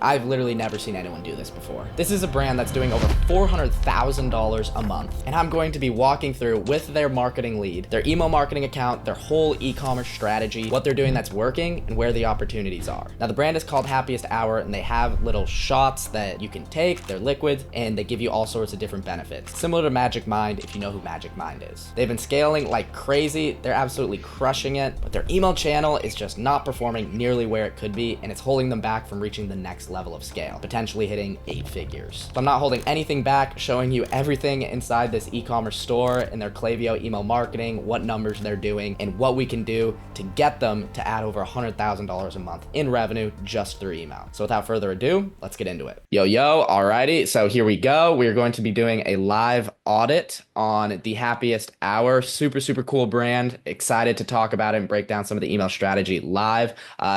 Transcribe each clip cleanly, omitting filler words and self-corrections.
I've literally never seen anyone do this before. This is a brand that's doing over $400,000 a month, and I'm going to be walking through with their marketing lead, their email marketing account, their whole e-commerce strategy, what they're doing that's working, and where the opportunities are. Now, the brand is called Happiest Hour, and they have little shots that you can take. They're liquids, and they give you all sorts of different benefits, similar to Magic Mind, if you know who Magic Mind is. They've been scaling like crazy. They're absolutely crushing it, but their email channel is just not performing nearly where it could be, and it's holding them back from reaching the next level of scale, potentially hitting 8 figures. So I'm not holding anything back, showing you everything inside this e-commerce store and their Klaviyo email marketing, what numbers they're doing, and what we can do to get them to add over $100,000 a month in revenue just through email. So without further ado, let's get into it. Yo, alrighty. So here we go. We're going to be doing a live audit on the Happiest Hour. Super cool brand. Excited to talk about it and break down some of the email strategy live.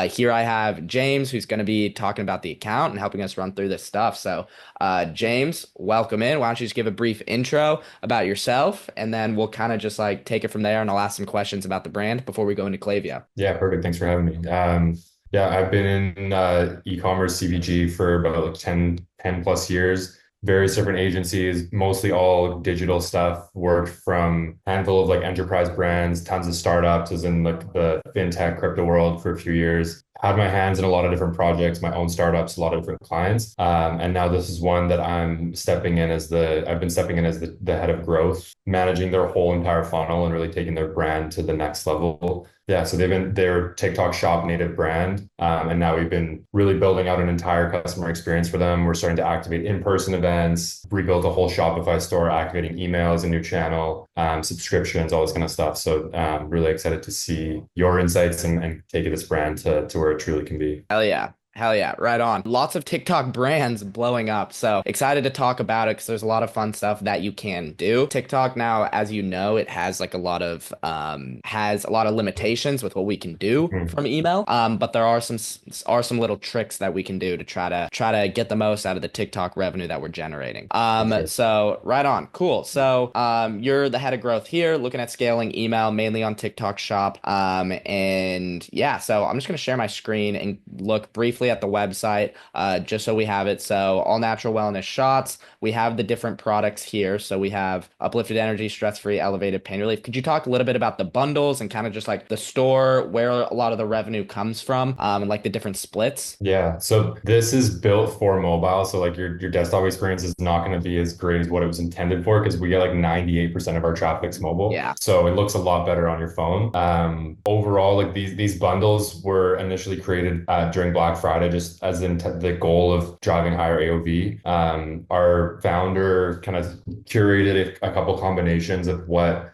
Here I have James, who's going to be talking about the account and helping us run through this stuff. So James, welcome in. Why don't you just give a brief intro about yourself, and then we'll kind of just like take it from there, and I'll ask some questions about the brand before we go into Klaviyo. Yeah, perfect. Thanks for having me. Yeah, I've been in e-commerce CPG for about like 10 plus years. Various different agencies, mostly all digital stuff. Worked from a handful of like enterprise brands, tons of startups, as in like the fintech crypto world for a few years. Had my hands in a lot of different projects, my own startups, a lot of different clients. And now this is one that I've been stepping in as the head of growth, managing their whole entire funnel and really taking their brand to the next level. Yeah, so they're TikTok shop native brand. And now we've been really building out an entire customer experience for them. We're starting to activate in-person events, rebuild a whole Shopify store, activating emails, a new channel, subscriptions, all this kind of stuff. So really excited to see your insights and take this brand to where it truly can be. Hell yeah, right on. Lots of TikTok brands blowing up. So excited to talk about it because there's a lot of fun stuff that you can do. TikTok now, as you know, it has like a lot of limitations with what we can do from email. But there are some little tricks that we can do to try to get the most out of the TikTok revenue that we're generating. Sure. So right on. Cool. So you're the head of growth here, looking at scaling email mainly on TikTok shop. And yeah, so I'm just gonna share my screen and look briefly at the website, just so we have it. So all natural wellness shots. We have the different products here. So we have uplifted energy, stress-free, elevated pain relief. Could you talk a little bit about the bundles and kind of just like the store, where a lot of the revenue comes from, and like the different splits? Yeah, so this is built for mobile. So like your desktop experience is not going to be as great as what it was intended for, because we get like 98% of our traffic's mobile. Yeah. So it looks a lot better on your phone. Overall, like these bundles were initially created during Black Friday, just as in the goal of driving higher AOV. Our founder kind of curated a couple combinations of what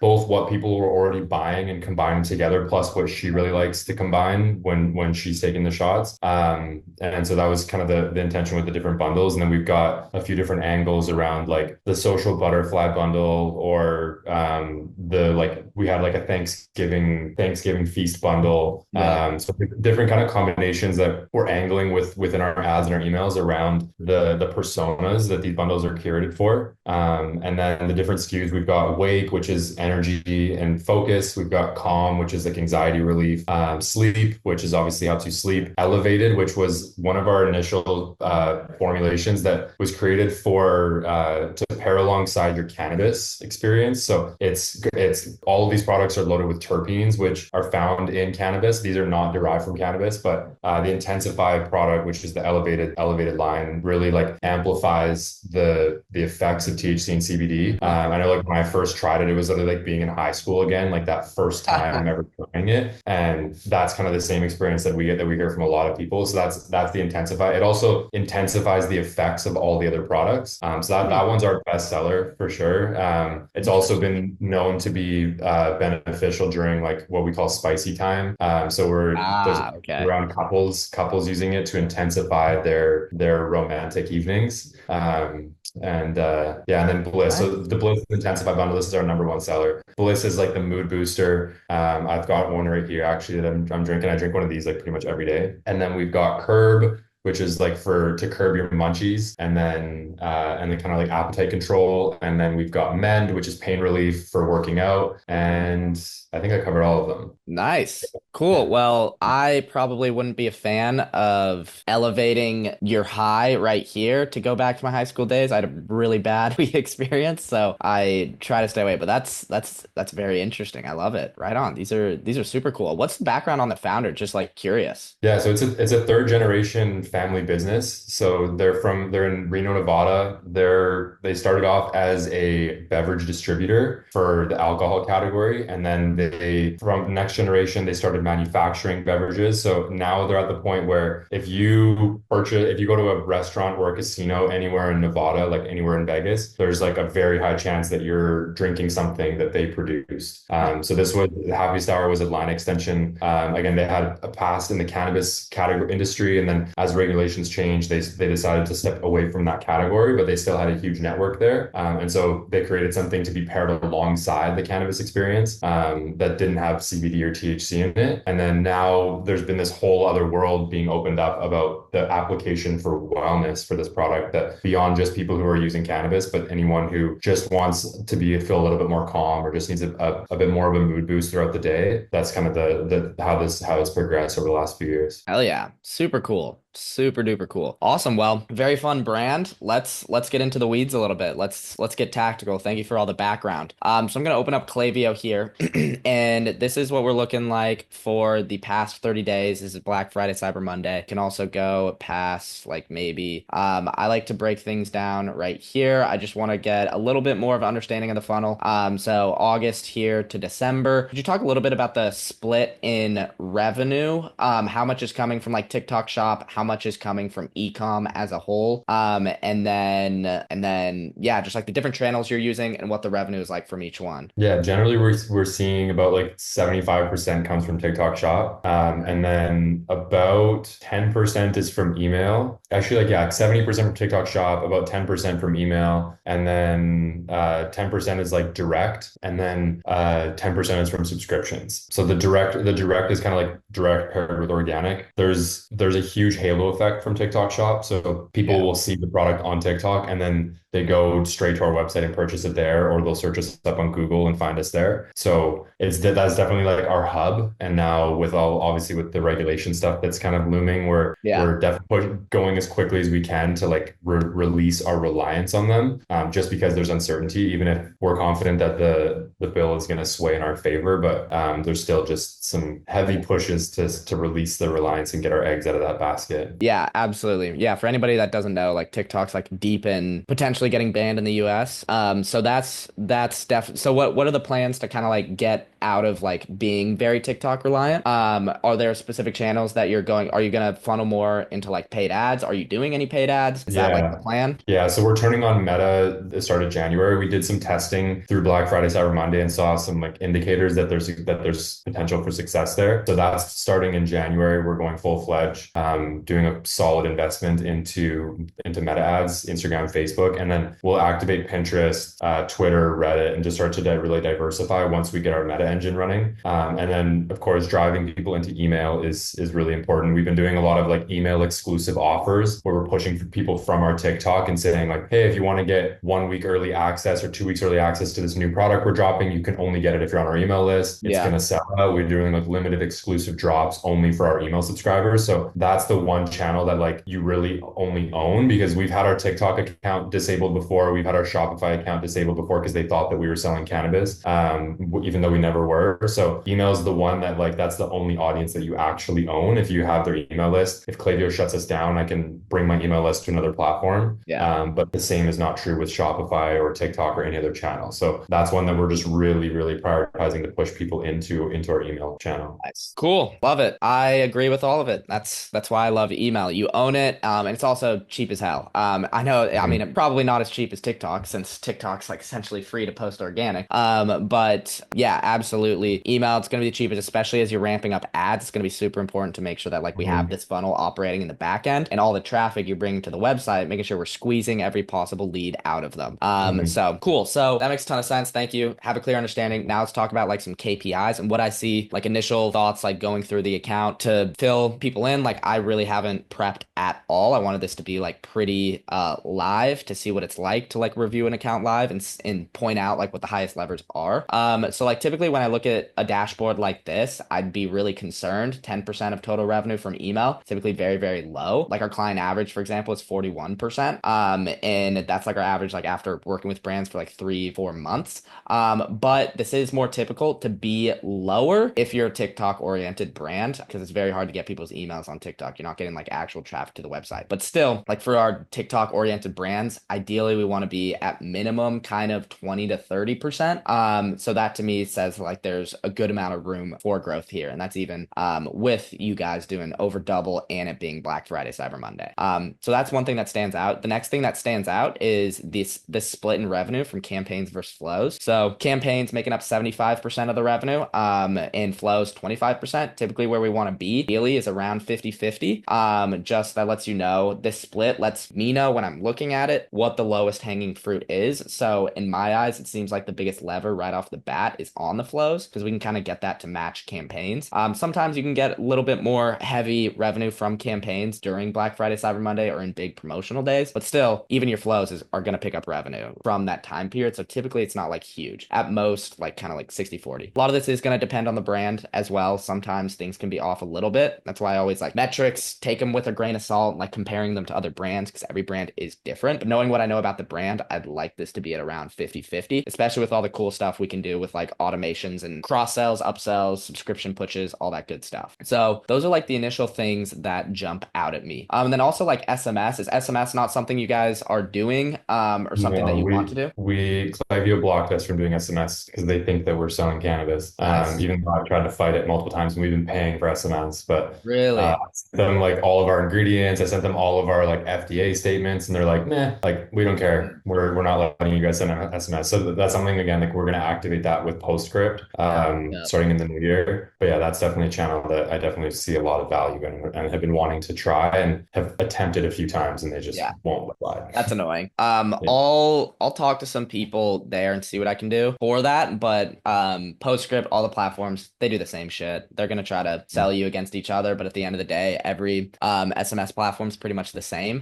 people were already buying and combining together, plus what she really likes to combine when she's taking the shots. And so that was kind of the intention with the different bundles. And then we've got a few different angles around like the social butterfly bundle, or we had like a Thanksgiving feast bundle. Yeah. So different kind of combinations that we're angling within our ads and our emails around the personas that these bundles are curated for. And then the different SKUs, we've got Wake, which is energy and focus. We've got Calm, which is like anxiety relief. Sleep, which is obviously helps you sleep. Elevated, which was one of our initial formulations that was created to pair alongside your cannabis experience. So it's all of these products are loaded with terpenes, which are found in cannabis. These are not derived from cannabis, but the Intensify product, which is the elevated line, really like amplifies the effects of THC and CBD. I know like when I first tried it, it was literally like being in high school again, like that first time ever trying it. And that's kind of the same experience that we hear from a lot of people. So that's the Intensify. It also intensifies the effects of all the other products. So that one's our best seller for sure. It's also been known to be beneficial during like what we call spicy time. So there's around couples using it to intensify their romantic evenings. And then Bliss. So the Bliss Intensify bundle, this is our number one seller. Bliss is like the mood booster. I've got one right here actually that I'm drinking. I drink one of these like pretty much every day. And then we've got Curb, which is like for to curb your munchies, and then kind of like appetite control. And then we've got Mend, which is pain relief for working out. And I think I covered all of them. Nice. Cool. Yeah. Well, I probably wouldn't be a fan of elevating your high right here to go back to my high school days. I had a really bad weed experience, so I try to stay away. But that's very interesting. I love it. Right on. These are super cool. What's the background on the founder? Just like curious. Yeah, so it's a third generation family business. So they're in Reno, Nevada. They started off as a beverage distributor for the alcohol category, and then they from next generation they started manufacturing beverages. So now they're at the point where if you go to a restaurant or a casino anywhere in Nevada, like anywhere in Vegas, there's like a very high chance that you're drinking something that they produced. So this was the Happiest Hour was a line extension. Again, they had a past in the cannabis category industry, and then as regulations changed, they decided to step away from that category, but they still had a huge network there. And so they created something to be paired alongside the cannabis experience that didn't have CBD or THC in it. And then now there's been this whole other world being opened up about the application for wellness for this product, that beyond just people who are using cannabis, but anyone who just wants to feel a little bit more calm or just needs a bit more of a mood boost throughout the day. That's kind of the how it's progressed over the last few years. Hell yeah. Super cool. Super duper cool. Awesome. Well, very fun brand. Let's get into the weeds a little bit. Let's get tactical. Thank you for all the background. So I'm gonna open up Klaviyo here, and this is what we're looking like for the past 30 days. This is Black Friday, Cyber Monday. Can also go past like maybe. I like to break things down right here. I just want to get a little bit more of an understanding of the funnel. So August here to December. Could you talk a little bit about the split in revenue? How much is coming from like TikTok Shop? How much is coming from ecom as a whole? And then yeah, just like the different channels you're using and what the revenue is like from each one. Yeah, generally we're seeing about like 75% comes from TikTok Shop, and then about 10% is from email. Actually, like yeah, 70% from TikTok Shop, about 10% from email, and then 10% is like direct, and then 10% is from subscriptions. So the direct is kind of like direct paired with organic. There's a huge halo effect from TikTok Shop. So people will see the product on TikTok and then they go straight to our website and purchase it there, or they'll search us up on Google and find us there. So that's definitely like our hub. And now obviously with the regulation stuff that's kind of looming, we're definitely going as quickly as we can to like release our reliance on them, just because there's uncertainty, even if we're confident that the bill is going to sway in our favor, but there's still just some heavy pushes to release the reliance and get our eggs out of that basket. Yeah, absolutely. Yeah, for anybody that doesn't know, like TikTok's like deep in potentially getting banned in the US. So that's definitely. So what are the plans to kind of like get out of like being very TikTok reliant? Are there specific channels that are you gonna funnel more into like paid ads? Are you doing any paid ads? Is that like the plan? Yeah, so we're turning on Meta at the start of January. We did some testing through Black Friday, Cyber Monday, and saw some like indicators that there's potential for success there. So that's starting in January. We're going full fledged, doing a solid investment into Meta ads, Instagram, Facebook, and then we'll activate Pinterest, Twitter, Reddit, and just start to really diversify once we get our Meta engine running. And then of course driving people into email is really important. We've been doing a lot of like email exclusive offers where we're pushing for people from our TikTok and saying like, hey, if you want to get 1 week early access or 2 weeks early access to this new product we're dropping, you can only get it if you're on our email list. It's going to sell out. We're doing like limited exclusive drops only for our email subscribers. So that's the one channel that like you really only own, because we've had our TikTok account disabled before. We've had our Shopify account disabled before because they thought that we were selling cannabis, even though we never were. So email is the one that like, that's the only audience that you actually own. If you have their email list, if Klaviyo shuts us down, I can bring my email list to another platform. But the same is not true with Shopify or TikTok or any other channel. So that's one that we're just really, really prioritizing to push people into our email channel. Nice. Cool. Love it. I agree with all of it. That's why I love email. You own it. And it's also cheap as hell. I know, I mean, probably not as cheap as TikTok since TikTok's like essentially free to post organic. But yeah, absolutely. Email, it's going to be the cheapest, especially as you're ramping up ads. It's going to be super important to make sure that like we have Mhm. this funnel operating in the back end and all the traffic you're bringing to the website, making sure we're squeezing every possible lead out of them. Mhm. So cool. So that makes a ton of sense. Thank you. Have a clear understanding. Now let's talk about like some KPIs and what I see, like initial thoughts, like going through the account to fill people in. Like I really haven't prepped at all. I wanted this to be like pretty live to see what it's like to like review an account live and point out like what the highest levers are. So like typically when I look at a dashboard like this, I'd be really concerned. 10% of total revenue from email, typically very, very low. Like our client average, for example, is 41%. And that's like our average, like after working with brands for like 3-4 months. But this is more typical to be lower if you're a TikTok oriented brand, because it's very hard to get people's emails on TikTok. You're not getting like actual traffic to the website. But still, like for our TikTok oriented brands, ideally we want to be at minimum kind of 20 to 30%. So that to me says like there's a good amount of room for growth here. And that's even with you guys doing over double and it being Black Friday, Cyber Monday. So that's one thing that stands out. The next thing that stands out is this split in revenue from campaigns versus flows. So campaigns making up 75% of the revenue, and flows 25%. Typically where we want to be ideally is around 50-50. Just that lets you know, this split lets me know when I'm looking at it what the lowest hanging fruit is. So in my eyes, it seems like the biggest lever right off the bat is on the flows because we can kind of get that to match campaigns. Sometimes you can get a little bit more heavy revenue from campaigns during Black Friday, Cyber Monday, or in big promotional days, but still, even your flows are going to pick up revenue from that time period. So typically it's not like huge. At most, like kind of like 60-40. A lot of this is going to depend on the brand as well. Sometimes things can be off a little bit. That's why I always like metrics, take them with a grain of salt, like comparing them to other brands because every brand is different. But knowing what I know about the brand, I'd like this to be at around 50-50, especially with all the cool stuff we can do with like automations and cross sells, upsells, subscription pushes, all that good stuff. So those are like the initial things that jump out at me. And then also like SMS. Is SMS not something you guys are doing or something that No, you want to do? we Klaviyo blocked us from doing SMS because they think that we're selling cannabis. Nice. Even though I've tried to fight it multiple times and we've been paying for SMS, but Really? I sent them like all of our ingredients. I sent them all of our like FDA statements, and they're like, "Meh, like we don't care. We're not letting you guys send an SMS." So that's something again, like we're gonna activate that with Postscript, Yeah. starting in the new year. But yeah, that's definitely a channel that I definitely see a lot of value in and have been wanting to try and have attempted a few times, and they just Yeah. won't apply. That's annoying. Yeah. I'll talk to some people there and see what I can do for that. But Postscript, all the platforms, they do the same shit. They're gonna try to sell you against each other, but at the end of the day, every SMS platform is pretty much the same.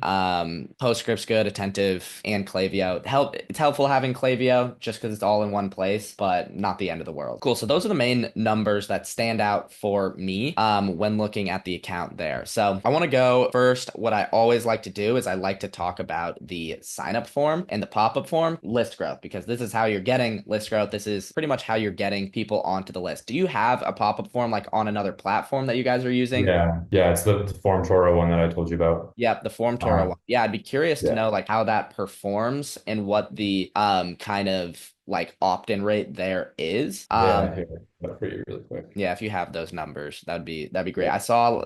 Postscript's good, Attentive, and Klaviyo. It's helpful having Klaviyo just because it's all in one place, but not the end of the world. Cool. So those are the main numbers that stand out for me when looking at the account there. So I want to go first. What I always like to do is I like to talk about the sign up form and the pop-up form, list growth, because this is how you're getting list growth. This is pretty much how you're getting people onto the list. Do you have a pop-up form like on another platform that you guys are using? Yeah, it's the Form Toro one that I told you about. Yep, the Form Toro Um, one. Yeah, I'd be curious to yeah, know like how that performs and what the kind of like opt-in rate there is. here, that for you really quick. Yeah, if you have those numbers, that'd be great. Yeah, I saw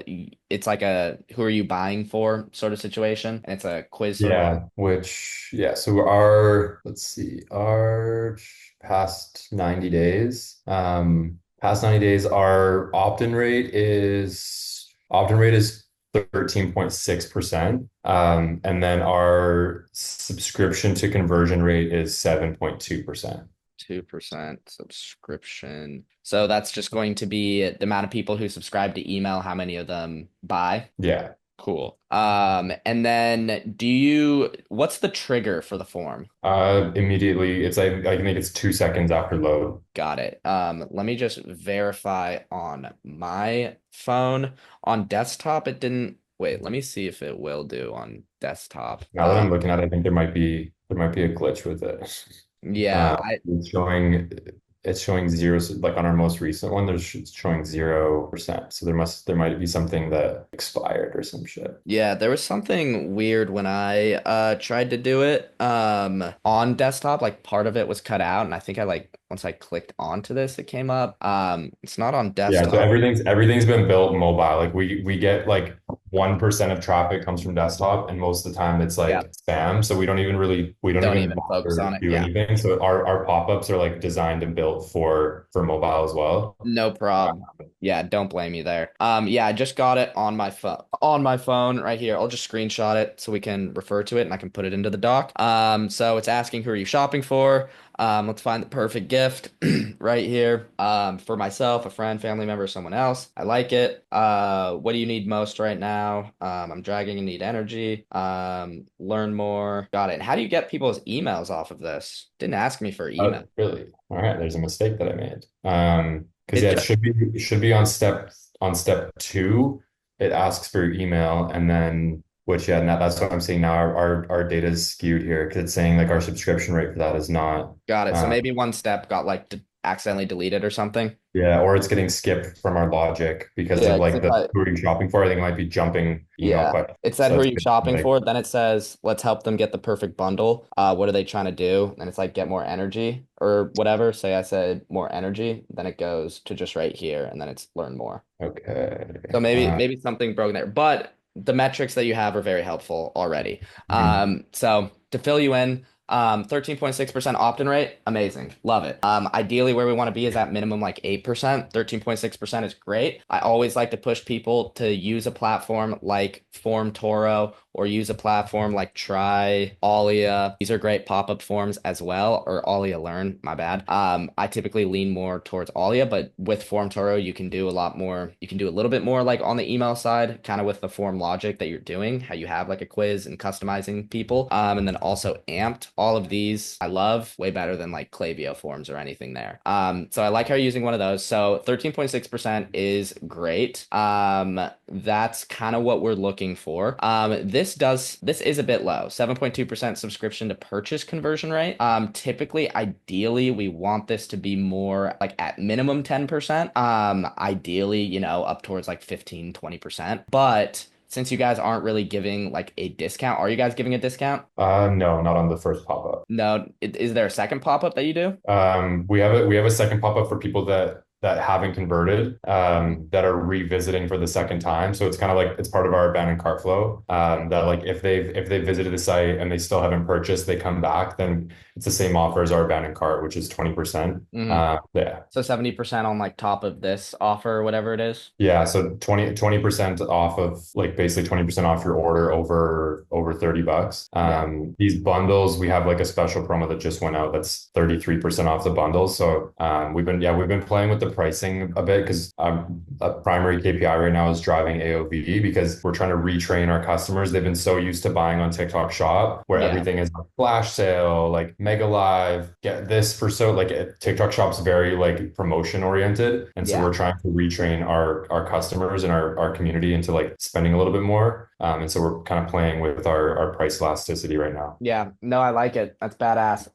it's like a who are you buying for sort of situation, and it's a quiz sort of a so our, let's see, our past 90 days, our opt-in rate is 13.6%. And then our subscription to conversion rate is 7.2%. 2% subscription. So that's just going to be the amount of people who subscribe to email, how many of them buy. Yeah. Cool. And then what's the trigger for the form? Immediately, I think it's 2 seconds after load. Got it. Let me just verify on my phone. On desktop, it didn't. Wait, let me see if it will do on desktop. Now that I'm looking at it, I think there might be a glitch with it. Yeah, It's showing zero, like on our most recent one, it's showing 0%. So there might be something that expired or some shit. yeah, there was something weird when I tried to do it on desktop, like part of it was cut out and I think I like once I clicked onto this, it came up. It's not on Yeah, so desktop. everything's been built mobile. Like we get like 1% of traffic comes from desktop, and most of the time it's Yeah. like spam. So we don't Don't even even focus on bother it. do Yeah. anything. So our pop-ups are like designed and built for mobile as well. No problem. Yeah, don't blame me there. Yeah, I just got it on my phone right here. I'll just screenshot it so we can refer to it and I can put it into the doc. So it's asking who are you shopping for? Let's find the perfect gift right here. For myself, a friend, family member, someone else. I like it. What do you need most right now? I'm dragging and need energy. Learn more. Got it. And how do you get people's emails off of this? Didn't ask me for email. Oh, really? All right, there's a mistake that I made. Because It yeah, just it should be on step two. It asks for your email, and then which yeah, now that's what I'm saying now. Our data is skewed here because it's saying like our subscription rate for that is not. got it. So uh, maybe one step got like accidentally deleted or something. Yeah, or it's getting skipped from our logic because Yeah, of because like the who are you shopping for? I think it might be jumping email yeah, questions. it said So who are it's you shopping like, for? Then it says let's help them get the perfect bundle. What are they trying to do? And it's like get more energy or whatever. Say I said more energy, then it goes to just right here, and then it's learn more. So okay. maybe something broken there, but the metrics that you have are very helpful already. Mhm. So to fill you in, 13.6% opt-in rate, amazing, love it. Ideally, where we want to be is at minimum like 8%. 13.6% is great. I always like to push people to use a platform like FormToro or use a platform like Try, Alia. These are great pop-up forms as well, or Alia Learn, my bad. I typically lean more towards Alia, but with FormToro, you can do a lot more. You can do a little bit more like on the email side, kind of with the form logic that you're doing, how you have like a quiz and customizing people. And then also Amped. All of these I love way better than like Klaviyo forms or anything there. So I like how you're using one of those. So 13.6% is great. That's kind of what we're looking for. This is a bit low, 7.2% subscription to purchase conversion rate. Typically, ideally, we want this to be more like at minimum 10%. Ideally, up towards like 15-20%. But since you guys aren't really giving like a discount, are you guys giving a discount? No, not on the first pop-up. No. Is there a second pop-up that you do? We have a second pop-up for people that haven't converted, that are revisiting for the second time. So it's kind of like it's part of our abandoned cart flow. That like if they've visited the site and they still haven't purchased, they come back, then it's the same offer as our abandoned cart, which is 20%. Mhm. Yeah. So 70% on like top of this offer or whatever it is. Yeah, so 20% off of like basically 20% off your order over $30. Yeah. These bundles, we have like a special promo that just went out that's 33% off the bundles. So we've been playing with the pricing a bit because a primary KPI right now is driving AOV because we're trying to retrain our customers. They've been so used to buying on TikTok Shop where Yeah. everything is like flash sale, like mega live, get this for so like TikTok Shop's very like promotion oriented. And so Yeah. we're trying to retrain our customers and our community into like spending a little bit more. And so we're kind of playing with our price elasticity right now. Yeah, no, I like it. That's badass.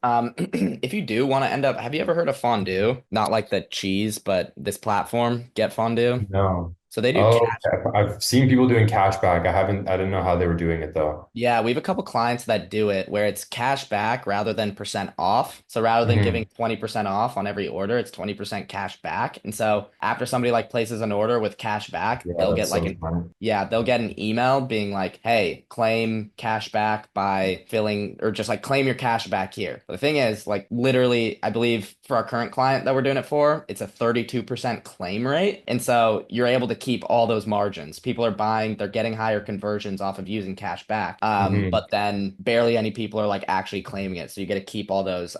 If you do want to end up, have you ever heard of fondue? Not like the cheese, but this platform, Get Fondue. No. So they do Oh, okay. I've seen people doing cashback. I didn't know how they were doing it though. Yeah, we have a couple clients that do it where it's cash back rather than percent off. So rather than giving Mhm. 20% off on every order, it's 20% cash back. And so after somebody like places an order with cash back, Yeah, they'll get that's like so an smart. yeah, they'll get an email being like, "Hey, claim cash back by filling or just like claim your cash back here." But the thing is, like literally, I believe for our current client that we're doing it for, it's a 32% claim rate. And so you're able to keep all those margins. People are buying, they're getting higher conversions off of using cash back. Mhm. But then barely any people are like actually claiming it. So you get to keep all those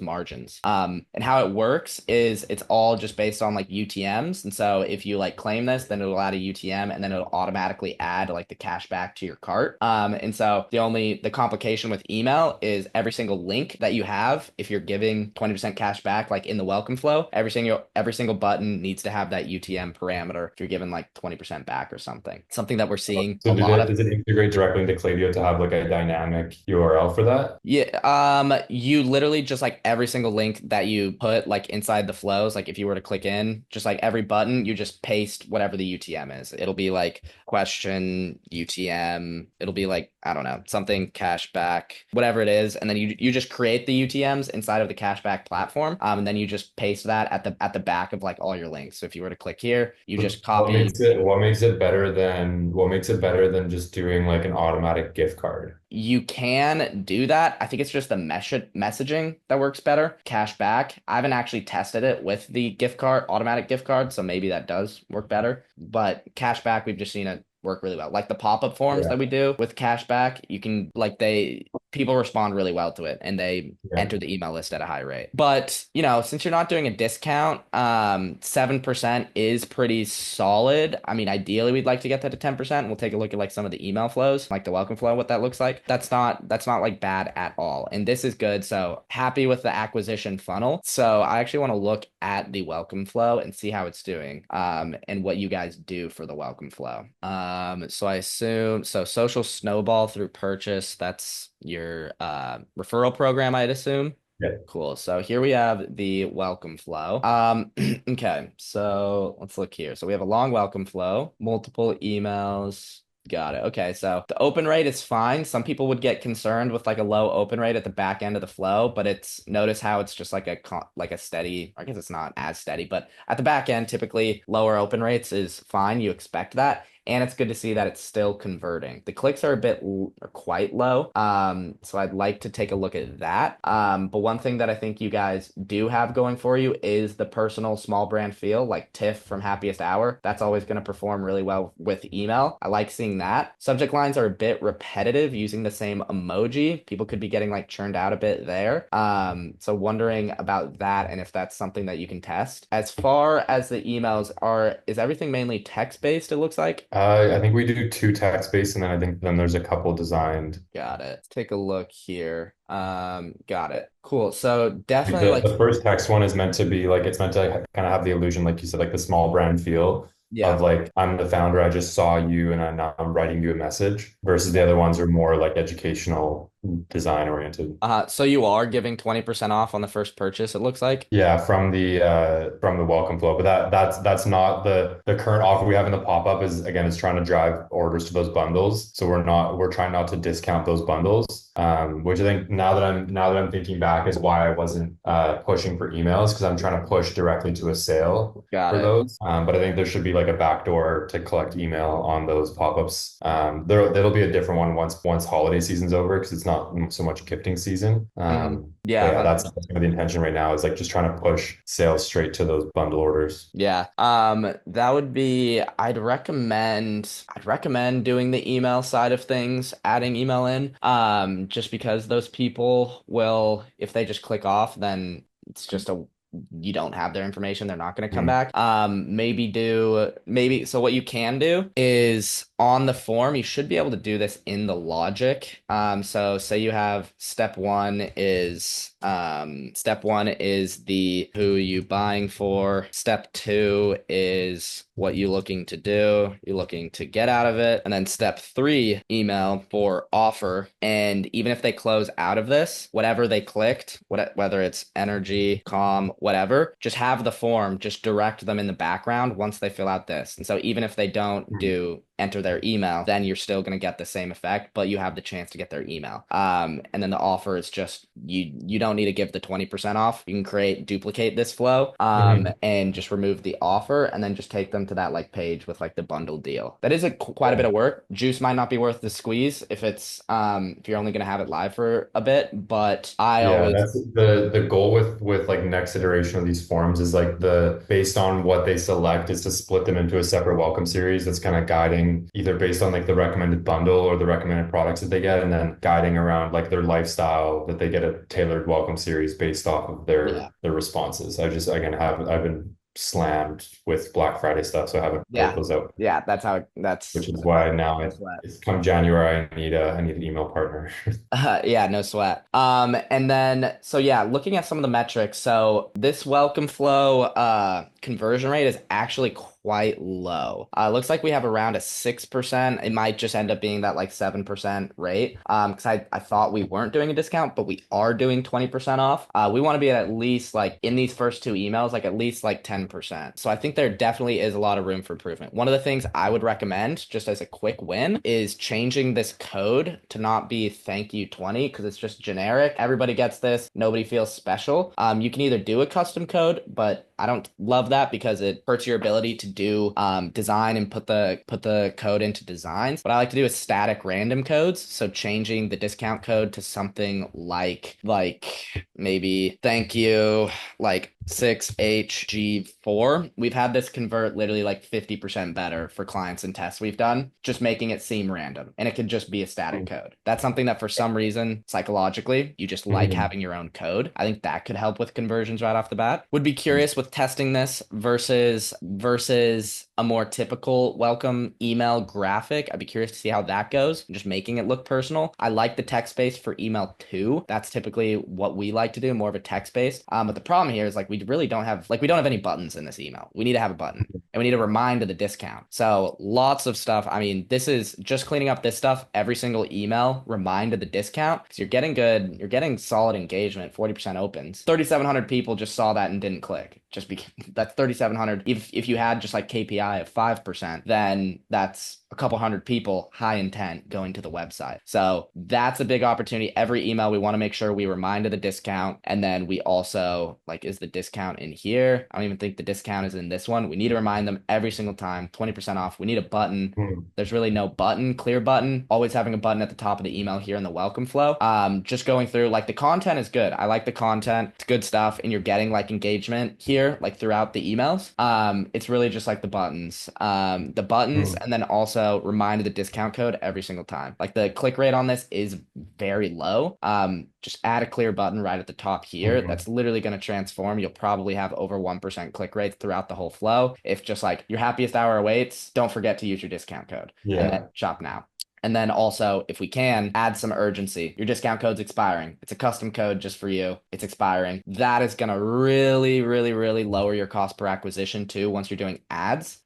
margins. And how it works is it's all just based on like UTMs. And so if you like claim this, then it'll add a UTM and then it'll automatically add like the cash back to your cart. And so the complication with email is every single link that you have, if you're giving 20% cash back, like in the welcome flow, every single button needs to have that UTM parameter if you're giving like 20% back or something. Something that we're seeing So a lot of. does it integrate directly into Klaviyo to have like a dynamic URL for that? Yeah, you literally just like every single link that you put like inside the flows, like if you were to click in, just like every button, you just paste whatever the UTM is. It'll be like question UTM. It'll be like I don't know, something cashback, whatever it is, and then you just create the UTMs inside of the cashback platform, and then you just paste that at the back of like all your links. So if you were to click here, you just copy. What makes it better than just doing like an automatic gift card? You can do that. I think it's just the messaging that works better. Cashback. I haven't actually tested it with the gift card, automatic gift card, so maybe that does work better. But cashback, we've just seen it work really well. Like the pop-up forms Yeah. that we do with cashback, you can like people respond really well to it and they Yeah. enter the email list at a high rate. But, since you're not doing a discount, 7% is pretty solid. I mean, ideally we'd like to get that to 10%. We'll take a look at like some of the email flows, like the welcome flow, what that looks like. That's not like bad at all. And this is good. So happy with the acquisition funnel. So I actually want to look at the welcome flow and see how it's doing, and what you guys do for the welcome flow. So I assume social snowball through purchase, that's your referral program, I'd assume. Yeah. Cool. So here we have the welcome flow. Okay, so let's look here. So we have a long welcome flow, multiple emails. Got it. Okay, so the open rate is fine. Some people would get concerned with like a low open rate at the back end of the flow, but notice how it's just like a steady, I guess it's not as steady, but at the back end, typically lower open rates is fine. You expect that. And it's good to see that it's still converting. The clicks are quite low. So I'd like to take a look at that. But one thing that I think you guys do have going for you is the personal small brand feel, like Tiff from Happiest Hour. That's always going to perform really well with email. I like seeing that. Subject lines are a bit repetitive using the same emoji. People could be getting like churned out a bit there. So wondering about that and if that's something that you can test. As far as the emails is everything mainly text-based, it looks like? I think we do two text-based, and then I think then there's a couple designed. Got it. Let's take a look here. Got it. Cool. So Like definitely the, like, the first text one is meant to be like it's meant to kind of have the illusion, like you said, like the small brand feel yeah. of like I'm the founder, I just saw you, and now I'm writing you a message. Versus the other ones are more like educational, design oriented. So you are giving 20% off on the first purchase, it looks like. Yeah, from the welcome flow, but that's not the current offer we have in the pop-up is again is trying to drive orders to those bundles. So we're trying not to discount those bundles. Which I think now that I'm thinking back is why I wasn't pushing for emails because I'm trying to push directly to a sale Got for it. those. But I think there should be like a backdoor to collect email on those pop-ups. There'll be a different one once holiday season's over because it's not so much gifting season. Yeah, Yeah, that's kind of the intention right now is like just trying to push sales straight to those bundle orders. yeah. That would be, I'd recommend doing the email side of things, adding email in. Just because those people will, if they just click off, then it's just you don't have their information. They're not going to come Mhm. back. So what you can do is on the form, you should be able to do this in the logic. So say you have step one is the who you buying for. Step two is what you looking to do, you're looking to get out of it. And then step three, email for offer. And even if they close out of this, whatever they clicked, whether it's energy, calm, whatever, just have the form, just direct them in the background once they fill out this. And so even if they don't enter their email, then you're still going to get the same effect, but you have the chance to get their email. And then the offer is just, you don't need to give the 20% off. You can duplicate this flow, and just remove the offer and then just take them to that like page with like the bundle deal. That is quite a bit of work. Juice might not be worth the squeeze if if you're only going to have it live for a bit, but Yeah, that's the goal with like next iteration of these forms is like based on what they select is to split them into a separate welcome series that's kind of guiding either based on like the recommended bundle or the recommended products that they get, and then guiding around like their lifestyle that they get a tailored welcome series based off of their responses. I've been slammed with Black Friday stuff, so I haven't built those out. Yeah, Which is why now it's come January, I need an email partner. Yeah, no sweat. And then, so yeah, looking at some of the metrics. So this welcome flow, conversion rate is actually quite low. Looks like we have around a 6%. It might just end up being that like 7% rate. Because I thought we weren't doing a discount, but we are doing 20% off. We want to be at least like in these first two emails, like at least like 10%. So I think there definitely is a lot of room for improvement. One of the things I would recommend, just as a quick win, is changing this code to not be thank you 20 because it's just generic. Everybody gets this. Nobody feels special. You can either do a custom code, but I don't love that because it hurts your ability to do design and put the code into designs. What I like to do is static random codes. So changing the discount code to something like maybe thank you like 6HG4. We've had this convert literally like 50% better for clients and tests we've done, just making it seem random. And it could just be a static code. That's something that for some reason, psychologically, you just like having your own code. I think that could help with conversions right off the bat. Would be curious with testing this versus a more typical welcome email graphic. I'd be curious to see how that goes, just making it look personal. I like the text based for email too. That's typically what we like to do, more of a text based. But the problem here is like we really don't have any buttons in this email. We need to have a button and we need to remind of the discount. So lots of stuff. I mean, this is just cleaning up this stuff. Every single email, remind of the discount because you're getting solid engagement, 40% opens. 3,700 people just saw that and didn't click. Just because that's 3,700. If you had just like KPI of 5%, then that's a couple hundred people, high intent, going to the website. So that's a big opportunity. Every email, we want to make sure we remind of the discount. And then we also, like, is the discount in here? I don't even think the discount is in this one. We need to remind them every single time, 20% off. We need a button. There's really no button, clear button. Always having a button at the top of the email here in the welcome flow. Just going through, like, the content is good. I like the content. It's good stuff. And you're getting, like, engagement here, like, throughout the emails. It's really just, like, the buttons. And then also remind of the discount code every single time. Like the click rate on this is very low. Just add a clear button right at the top here. That's literally going to transform. You'll probably have over 1% click rates throughout the whole flow. If just like your happiest hour awaits, don't forget to use your discount code and then shop now. And then also, if we can, add some urgency. Your discount code's expiring. It's a custom code just for you. It's expiring. That is going to really, really, really lower your cost per acquisition too once you're doing ads.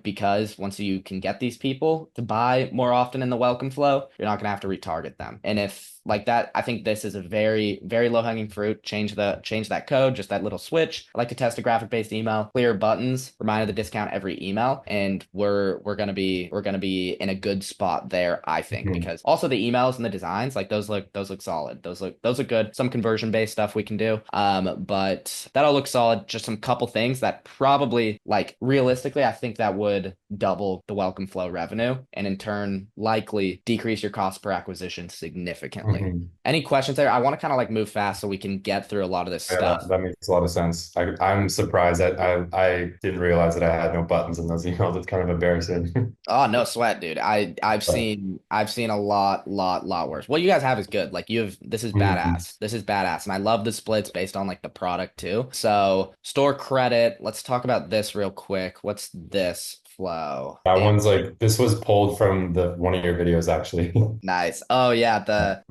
Because once you can get these people to buy more often in the welcome flow, you're not going to have to retarget them. And if like that, I think this is a very, very low hanging fruit. Change that code, just that little switch. I like to test a graphic based email, clear buttons, remind of the discount every email. And we're going to be in a good spot there, I think, because also the emails and the designs, like those look solid. Those look good. Some conversion based stuff we can do. But that all looks solid. Just some couple things that probably, like, realistically, I think that would double the welcome flow revenue and in turn likely decrease your cost per acquisition significantly. Any questions there? I want to kind of like move fast so we can get through a lot of this stuff. That makes a lot of sense. I'm surprised that I didn't realize that I had no buttons in those emails. It's kind of embarrassing. Oh, no sweat, dude. I've seen a lot worse. What you guys have is good. Like this is badass. This is badass. And I love the splits based on like the product too. So store credit. Let's talk about this real quick. What's this flow? That one's like, this was pulled from one of your videos actually. Nice. Oh yeah, the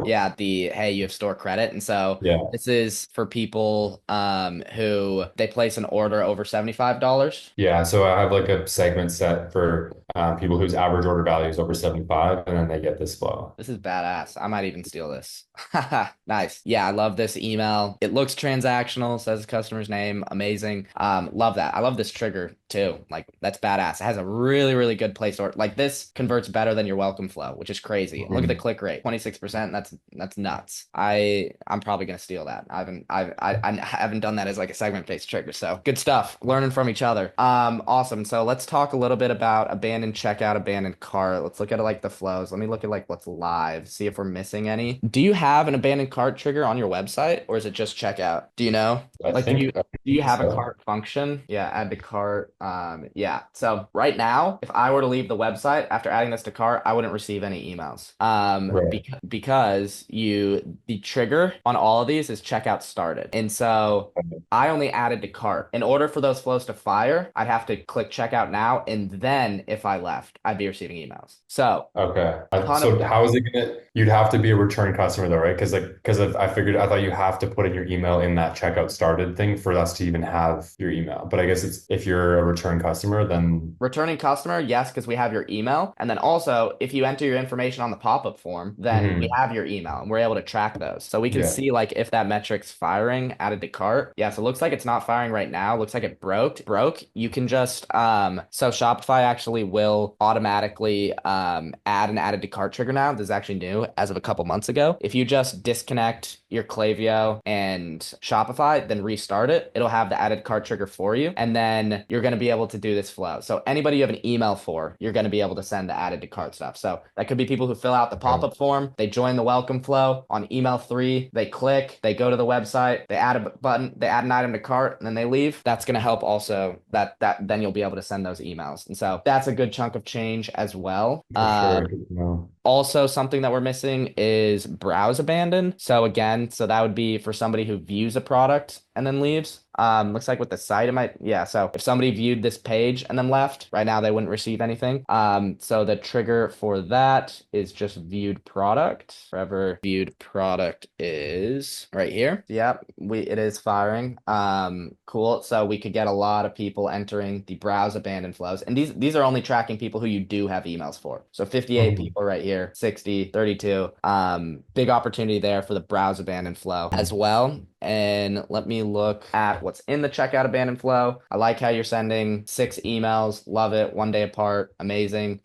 hey, you have store credit. And so this is for people who they place an order over $75. Yeah, so I have like a segment set for people whose average order value is over 75, and then they get this flow. This is badass. I might even steal this. Nice. Yeah, I love this email. It looks transactional, says the customer's name. Amazing. Love that. I love this trigger too. Like, that's badass. It has a really, really good place order. Like, this converts better than your welcome flow, which is crazy. Look at the click rate, 26%. That's nuts. I'm probably gonna steal that. I haven't done that as like a segment-based trigger. So good stuff. Learning from each other. Awesome. So let's talk a little bit about abandoned checkout, abandoned cart. Let's look at like the flows. Let me look at like what's live, see if we're missing any. Do you have an abandoned cart trigger on your website, or is it just checkout? Do you know? Do you have a cart function? Yeah, add to cart. Yeah. So right now, if I were to leave the website after adding this to cart, I wouldn't receive any emails. Because the trigger on all of these is checkout started. And so I only added to cart. In order for those flows to fire, I'd have to click checkout now. And then if I left, I'd be receiving emails. So Okay. ton of So how is it gonna, you'd have to be a return customer though, right? Because I figured, I thought you have to put in your email in that checkout started thing for us to even have your email. But I guess it's, if you're a return customer, then. returning customer, yes, because we have your email. And then also, if you enter your information on the pop-up form, then we Mhm. have your email and we're able to track those. So we can Yeah. see like if that metric's firing, added to cart. Yeah, so it looks like it's not firing right now. Looks like it broke. You can just so Shopify actually will automatically add an added to cart trigger now. This is actually new as of a couple months ago. If you just disconnect your Klaviyo and Shopify, then restart it, it'll have the added cart trigger for you. And then you're going to be able to do this flow. So anybody you have an email for, you're going to be able to send the added to cart stuff. So that could be people who fill out the Okay. pop-up form, they join the welcome flow on email 3, they click, they go to the website, they add a button, they add an item to cart, and then they leave. That's going to help also that then you'll be able to send those emails. And so that's a good chunk of change as well. For sure. Good to know. Also, something that we're missing is browse abandon. So again, so that would be for somebody who views a product and then leaves. Looks like with the site, it might, yeah. So if somebody viewed this page and then left, right now they wouldn't receive anything. So the trigger for that is just viewed product. Wherever viewed product is right here. Yep, it is firing. Cool. So we could get a lot of people entering the browse abandon flows. And these are only tracking people who you do have emails for. So 58 Mhm. people right here, 60, 32. Big opportunity there for the browse abandon flow as well. And let me look at what's in the checkout abandon flow. I like how you're sending 6 emails. Love it. 1 day apart. Amazing.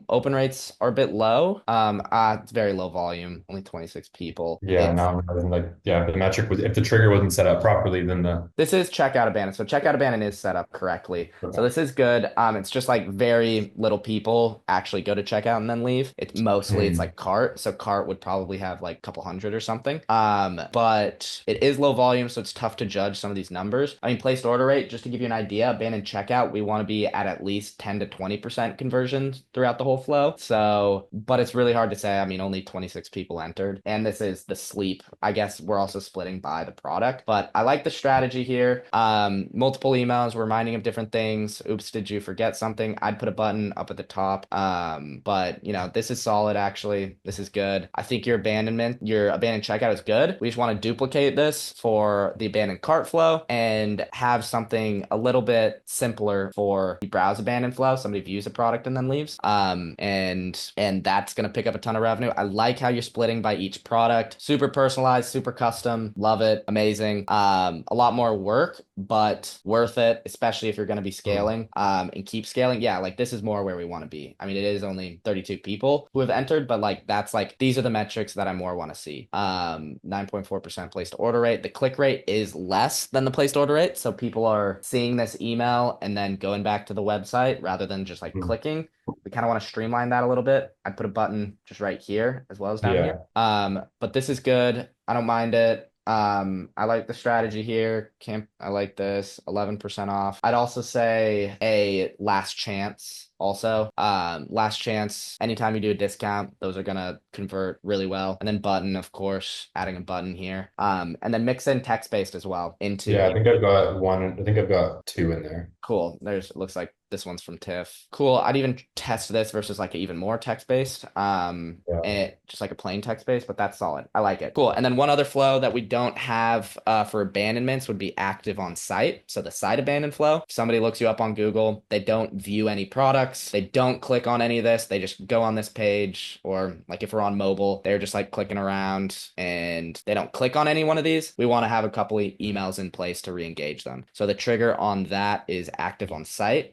Open rates are a bit low. It's very low volume. Only 26 people. Yeah, now I'm realizing, like, yeah, the metric was, if the trigger wasn't set up properly, then This is checkout abandon. So checkout abandon is set up correctly. So okay. this is good. It's just like very little people actually go to checkout and then leave. It's mostly it's Hmm. like cart. So cart would probably have like a couple hundred or something. But it is low volume, so it's tough to judge some of these numbers. I mean, placed order rate, just to give you an idea, abandoned checkout, we want to be at least 10 to 20% conversions throughout the whole flow. So, but it's really hard to say. I mean, only 26 people entered, and this is the sleep. I guess we're also splitting by the product, but I like the strategy here. Multiple emails reminding of different things. Oops, did you forget something? I'd put a button up at the top. But you know, this is solid actually. This is good. I think your abandoned checkout is good. We just want to duplicate this for the abandoned cart flow and have something a little bit simpler for the browse abandoned flow. Somebody views a product and then leaves. And that's gonna pick up a ton of revenue. I like how you're splitting by each product. Super personalized, super custom. Love it. Amazing. A lot more work, but worth it, especially if you're going to be scaling and keep scaling. Yeah, like this is more where we want to be. I mean, it is only 32 people who have entered, but like that's like these are the metrics that I more want to see. 9.4% placed order rate. The click rate is less than the placed order rate. So people are seeing this email and then going back to the website rather than just like Hmm. clicking. We kind of want to streamline that a little bit. I'd put a button just right here as well as down here. Yeah. But this is good. I don't mind it. I like the strategy here. I like this 11% off. I'd also say a last chance. Also, last chance, anytime you do a discount, those are gonna convert really well. And then button, of course, adding a button here. And then mix in text-based as well into Yeah, I your think I've got one. I think I've got two in there. cool. It looks like this one's from Tiff. Cool. I'd even test this versus like even more text-based. Yeah. Just like a plain text-based, but that's solid. I like it. Cool. And then one other flow that we don't have for abandonments would be active on site. So the site abandon flow. If somebody looks you up on Google, they don't view any products, they don't click on any of this, they just go on this page, or like if we're on mobile, they're just like clicking around and they don't click on any one of these. We want to have a couple of emails in place to re-engage them. So the trigger on that is active on site.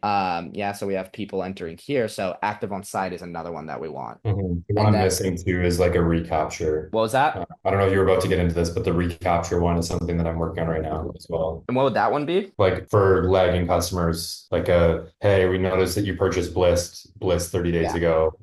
Yeah, so we have people entering here. So active on site is another one that we want. Mhm. The one And I'm then missing too is like a recapture. what was that? I don't know if you were about to get into this, but the recapture one is something that I'm working on right now as well. And what would that one be? Like for lagging customers, like hey, we noticed that you purchased Bliss 30 days Yeah. ago.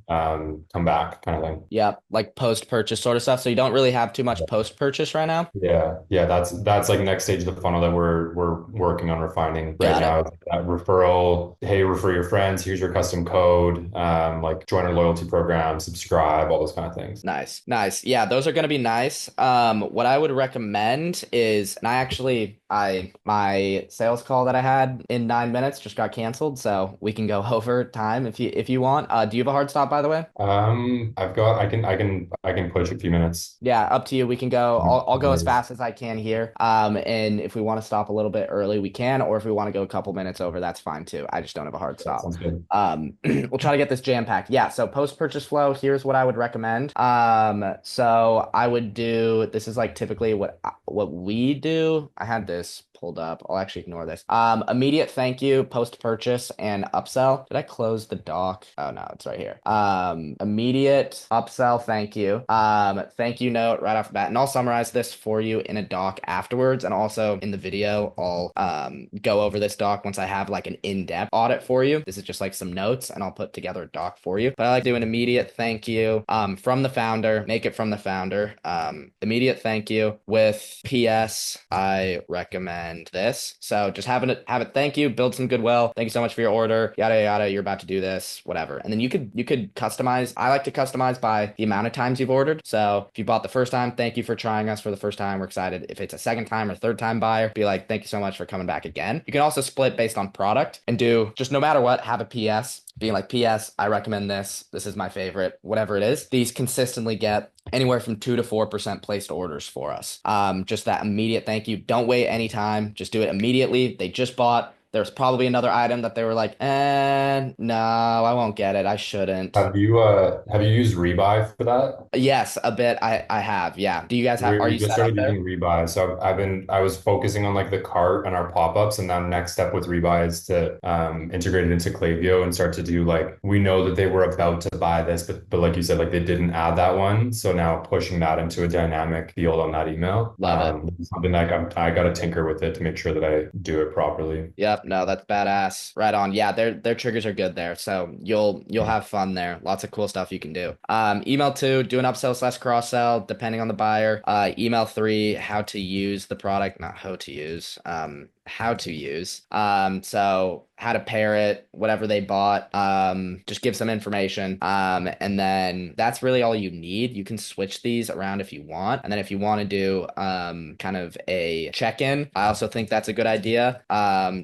Come back kind of thing. Yeah, like post-purchase sort of stuff. So you don't really have too much post-purchase right now. Yeah, yeah, that's like next stage of the funnel that we're working on refining right Got it. now. that referral, hey, refer your friends, here's your custom code, like join our loyalty program, subscribe, all those kind of things. Nice. Nice. Yeah, those are going to be nice. What I would recommend is, and my sales call that I had in 9 minutes just got canceled, so we can go over time if you want. Do you have a hard stop, by the way? I can push a few minutes. Yeah, up to you. We can go. I'll go as Nice. fast as I can here. And if we want to stop a little bit early, we can, or if we want to go a couple minutes over, that's fine too. I just don't have a hard That stop. sounds good. We'll try to get this jam packed. Yeah, so post-purchase flow, here's what I would recommend. So I would do, this is like typically what we do. I had this pulled up. I'll actually ignore this. Immediate thank you, post-purchase, and upsell. Did I close the doc? Oh no, it's right here. Immediate upsell, thank you. Thank you note right off the bat. And I'll summarize this for you in a doc afterwards. And also in the video, I'll go over this doc once I have like an in-depth audit for you. This is just like some notes and I'll put together a doc for you. But I like to do an immediate thank you from the founder, make it from the founder. Immediate thank you with PS, I recommend this. So just have it thank you, build some goodwill. Thank you so much for your order. Yada yada, you're about to do this, whatever. And then you could customize. I like to customize by the amount of times you've ordered. So if you bought the first time, thank you for trying us for the first time. We're excited. If it's a second time or third time buyer, be like, thank you so much for coming back again. You can also split based on product and do just no matter what, have a PS. Being like, PS, I recommend this. This is my favorite, whatever it is. These consistently get anywhere from 2 to 4% placed orders for us. Just that immediate thank you. Don't wait any time. Just do it immediately. They just bought. There's probably another item that they were like, no, I won't get it. I shouldn't. Have you used Rebuy for that? Yes, a bit. I have. Yeah. Do you guys have, We are we you just set up started there? using Rebuy, so I was focusing on like the cart and our pop-ups, and then next step with Rebuy is to integrate it into Klaviyo and start to do like we know that they were about to buy this, but like you said, like they didn't add that one, so now pushing that into a dynamic field on that email, Love it. something like I got to tinker with it to make sure that I do it properly. Yep, no, that's badass. Right on. Yeah, their triggers are good there. So you'll have fun there. Lots of cool stuff you can do. Email 2, do an upsell slash cross sell, depending on the buyer. Email 3, how to use the product, not how to use. How to use. So how to pair it, whatever they bought. Just give some information. And then that's really all you need. You can switch these around if you want. And then if you want to do kind of a check-in, I also think that's a good idea.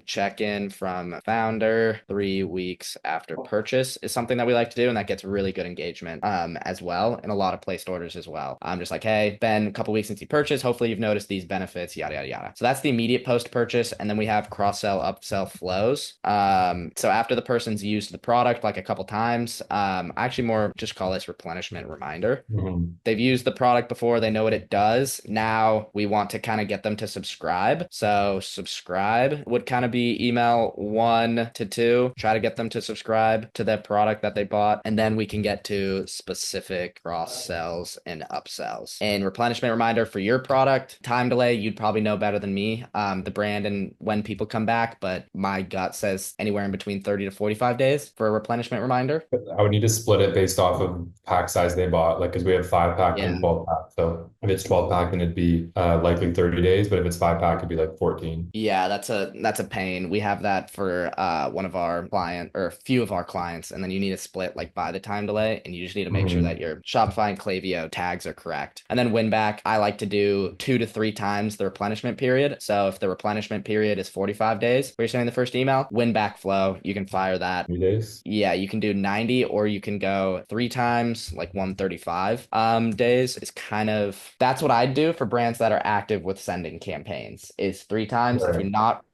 Check-in from founder 3 weeks after purchase is something that we like to do, and that gets really good engagement as well, and a lot of placed orders as well. I'm just like, hey, been a couple weeks since you purchased. Hopefully you've noticed these benefits, yada yada yada. So that's the immediate post-purchase, and then we have cross-sell, upsell flows. So after the person's used the product like a couple times, I actually more just call this replenishment reminder. Mhm. They've used the product before, they know what it does. Now we want to kind of get them to subscribe. So subscribe would kind of be email 1 to 2, try to get them to subscribe to the product that they bought. And then we can get to specific cross sells and upsells. And replenishment reminder for your product, time delay, you'd probably know better than me, the brand and when people come back. But my gut says anywhere in between 30 to 45 days for a replenishment reminder. I would need to split it based off of pack size they bought, like because we have 5 pack Yeah. and 12 pack. So if it's 12 pack, then it'd be likely 30 days. But if it's 5 pack, it'd be like 14. Yeah, that's a pain. We have that for one of our client or a few of our clients, and then you need to split like by the time delay, and you just need to make sure Mhm. that your Shopify and Klaviyo tags are correct. And then win back, I like to do 2 to 3 times the replenishment period. So if the replenishment period is 45 days, where you're sending the first email, win back flow, you can fire that. 3 days. Yeah, you can do 90 or you can go 3 times, like 135 days is kind of that's what I'd do for brands that are active with sending campaigns is 3 times. Right.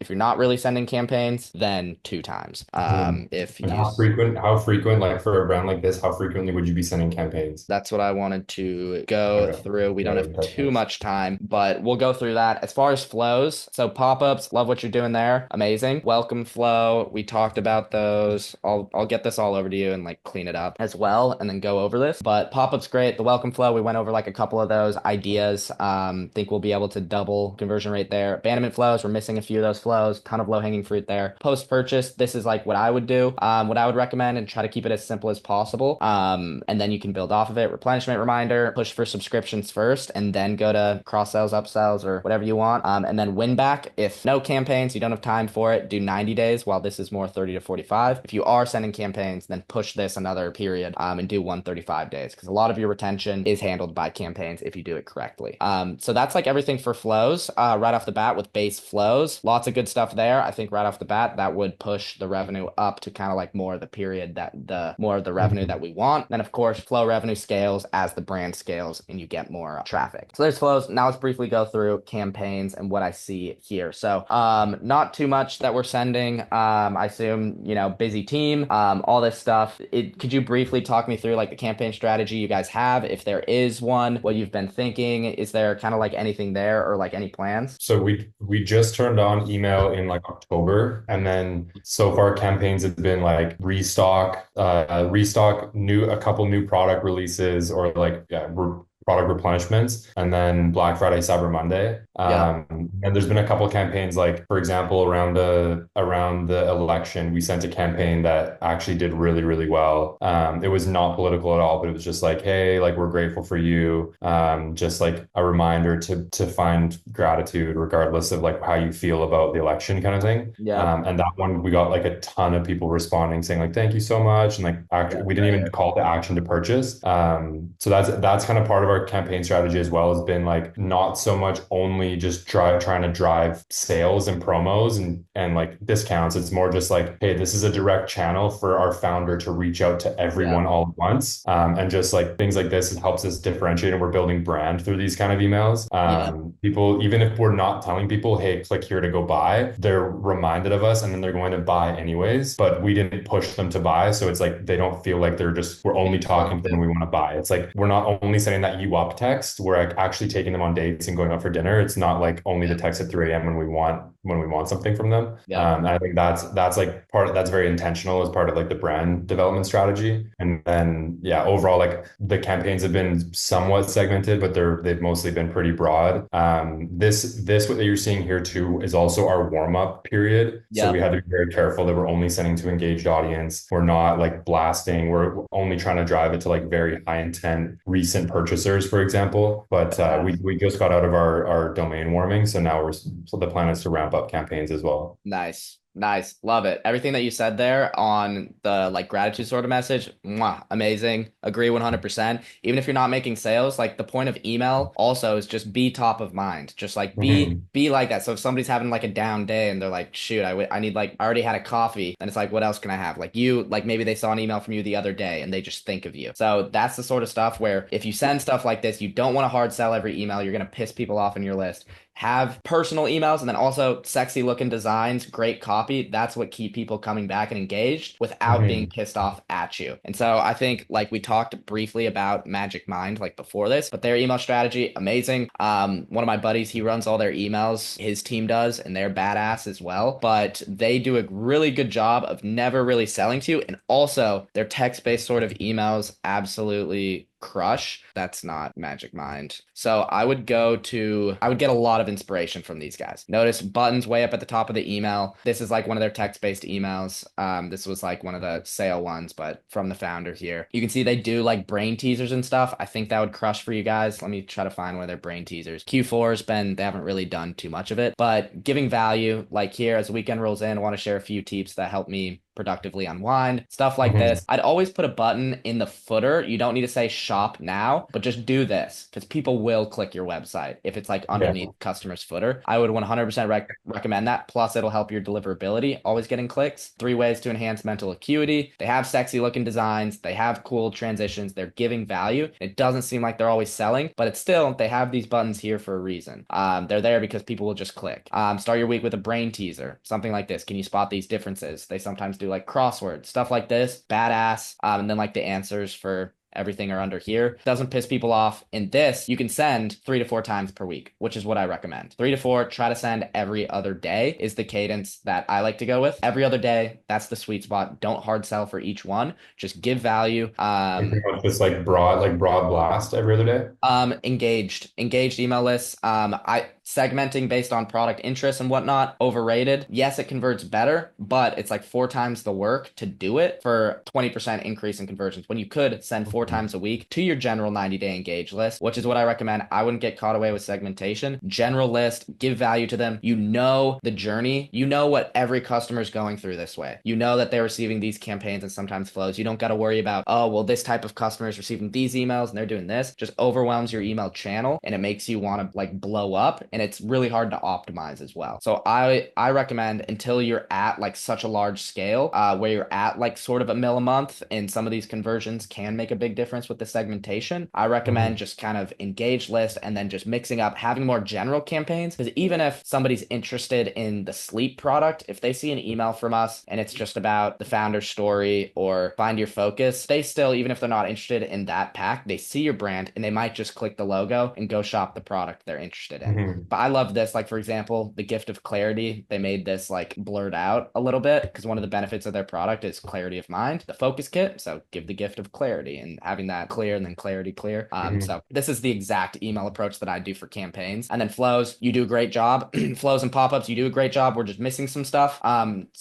If you're not really sending campaigns, then 2 times. If And you how frequent, like for a brand like this, how frequently would you be sending campaigns? That's what I wanted to go Okay. through. We Yeah, don't we have can touch too base. much time, but we'll go through that. As far as flows, so pop-ups, love what you're doing there. Amazing. Welcome flow. We talked about those. I'll get this all over to you and like clean it up as well and then go over this. But pop-ups great. The welcome flow, we went over like a couple of those ideas. Think we'll be able to double conversion rate there. Abandonment flows, we're missing a few of those flows. Ton of low-hanging fruit there. Post-purchase, this is like what I would do. What I would recommend and try to keep it as simple as possible. And then you can build off of it. Replenishment reminder, push for subscriptions first, and then go to cross sells, upsells, or whatever you want. And then win back. If no campaigns, you don't have time for it, do 90 days, while this is more 30 to 45. If you are sending campaigns, then push this another period and do 135 days, because a lot of your retention is handled by campaigns if you do it correctly. So that's like everything for flows right off the bat with base flows. Lots of good stuff there. I think right off the bat, that would push the revenue up to kind of like more of the period that the more of the revenue that we want. Then of course, flow revenue scales as the brand scales and you get more traffic. So there's flows. Now let's briefly go through campaigns and what I see here. So not too much that we're sending. I assume, you know, busy team, all this stuff. Could you briefly talk me through like the campaign strategy you guys have, if there is one, what you've been thinking? Is there kind of like anything there or like any plans? So we just turned on email in like October, and then so far campaigns have been like restock, a couple new product releases, or like product replenishments, and then Black Friday, Cyber Monday. Yeah. And there's been a couple campaigns, like for example, around the election, we sent a campaign that actually did really, really well. It was not political at all, but it was just like, hey, like we're grateful for you. Just like a reminder to find gratitude regardless of like how you feel about the election kind of thing. Yeah. And that one, we got like a ton of people responding saying like, thank you so much. And like actually, Yeah. we didn't even call to action to purchase. So that's kind of part of our campaign strategy as well, has been like not so much only just trying to drive sales and promos and like discounts. It's more just like, hey, this is a direct channel for our founder to reach out to everyone all at once. And just like things like this, it helps us differentiate, and we're building brand through these kind of emails. People, even if we're not telling people, hey, click here to go buy, they're reminded of us and then they're going to buy anyways, but we didn't push them to buy. So it's like they don't feel like we're only talking to them when we want to buy. It's like we're not only sending that you up text, we're actually taking them on dates and going out for dinner. It's not like only the text at 3 a.m. when we want something from them. And I think that's like that's very intentional as part of like the brand development strategy. And then overall, like the campaigns have been somewhat segmented, but they've mostly been pretty broad. This what you're seeing here too is also our warm-up period. So we had to be very careful that we're only sending to engaged audience. We're not like blasting. We're only trying to drive it to like very high intent recent purchasers, for example. But we just got out of our domain warming, so now so the plan is to ramp up campaigns as well. Nice. Nice. Love it. Everything that you said there on the like gratitude sort of message, amazing. Agree 100%. Even if you're not making sales, like the point of email also is just be top of mind. Just like be like that. So if somebody's having like a down day and they're like, shoot, I need like, I already had a coffee, and it's like, what else can I have? Like maybe they saw an email from you the other day and they just think of you. So that's the sort of stuff where if you send stuff like this, you don't want to hard sell every email. You're going to piss people off in your list. Have personal emails, and then also sexy looking designs, great copy. That's what keep people coming back and engaged without being pissed off at you. And so I think like we talked briefly about Magic Mind like before this, but their email strategy, amazing. One of my buddies, he runs all their emails, his team does, and they're badass as well. But they do a really good job of never really selling to you. And also their text-based sort of emails absolutely crush. That's not Magic Mind. So I would get a lot of inspiration from these guys. Notice buttons way up at the top of the email. This is like one of their text-based emails. This was like one of the sale ones, but from the founder here. You can see they do like brain teasers and stuff. I think that would crush for you guys. Let me try to find one of their brain teasers. Q4 they haven't really done too much of it, but giving value, like here as the weekend rolls in, I want to share a few tips that help me productively unwind, stuff like this. I'd always put a button in the footer. You don't need to say shop now, but just do this because people will click your website if it's like underneath customer's footer. I would 100% recommend that. Plus it'll help your deliverability, always getting clicks. 3 ways to enhance mental acuity. They have sexy looking designs. They have cool transitions. They're giving value. It doesn't seem like they're always selling, but it's still, they have these buttons here for a reason. They're there because people will just click. Start your week with a brain teaser, something like this. Can you spot these differences? They sometimes do like crosswords, stuff like this, badass. And then like the answers for everything are under here. Doesn't piss people off. In this, you can send 3 to 4 times per week, which is what I recommend. 3 to 4, try to send every other day is the cadence that I like to go with. Every other day, that's the sweet spot. Don't hard sell for each one. Just give value. Pretty much just like broad blast every other day. Engaged email lists. segmenting based on product interest and whatnot, overrated. Yes, it converts better, but it's like 4 times the work to do it for 20% increase in conversions when you could send 4 times a week to your general 90-day engage list, which is what I recommend. I wouldn't get caught away with segmentation. General list, give value to them. You know the journey. You know what every customer is going through this way. You know that they're receiving these campaigns and sometimes flows. You don't got to worry about, oh, well, this type of customer is receiving these emails and they're doing this. Just overwhelms your email channel and it makes you want to like blow up, and it's really hard to optimize as well. So I recommend, until you're at like such a large scale where you're at like sort of a mil a month, and some of these conversions can make a big difference with the segmentation, I recommend just kind of engage list and then just mixing up, having more general campaigns. Because even if somebody's interested in the sleep product, if they see an email from us and it's just about the founder's story or find your focus, they still, even if they're not interested in that pack, they see your brand and they might just click the logo and go shop the product they're interested in. But I love this. Like, for example, the gift of clarity, they made this like blurred out a little bit because one of the benefits of their product is clarity of mind, the focus kit. So give the gift of clarity, and having that clear and then clarity clear. So this is the exact email approach that I do for campaigns. And then flows, you do a great job. Flows and pop-ups, you do a great job. We're just missing some stuff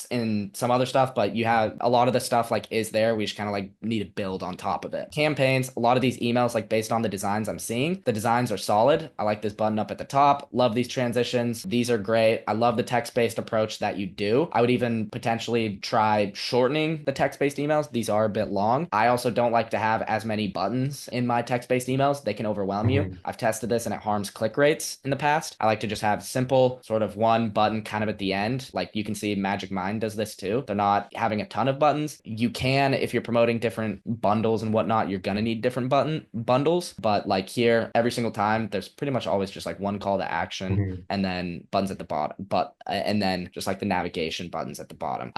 in some other stuff, but you have a lot of the stuff like is there. We just kind of like need to build on top of it. Campaigns, a lot of these emails, like based on the designs I'm seeing, the designs are solid. I like this button up at the top. Love these transitions. These are great. I love the text-based approach that you do. I would even potentially try shortening the text-based emails. These are a bit long. I also don't like to have as many buttons in my text-based emails. They can overwhelm you. I've tested this and it harms click rates in the past. I like to just have simple sort of one button kind of at the end. Like you can see Magic Mind does this too. They're not having a ton of buttons. You can, if you're promoting different bundles and whatnot, you're going to need different bundles. But like here, every single time, there's pretty much always just like one call to action and then buttons at the bottom, and then just like the navigation buttons at the bottom.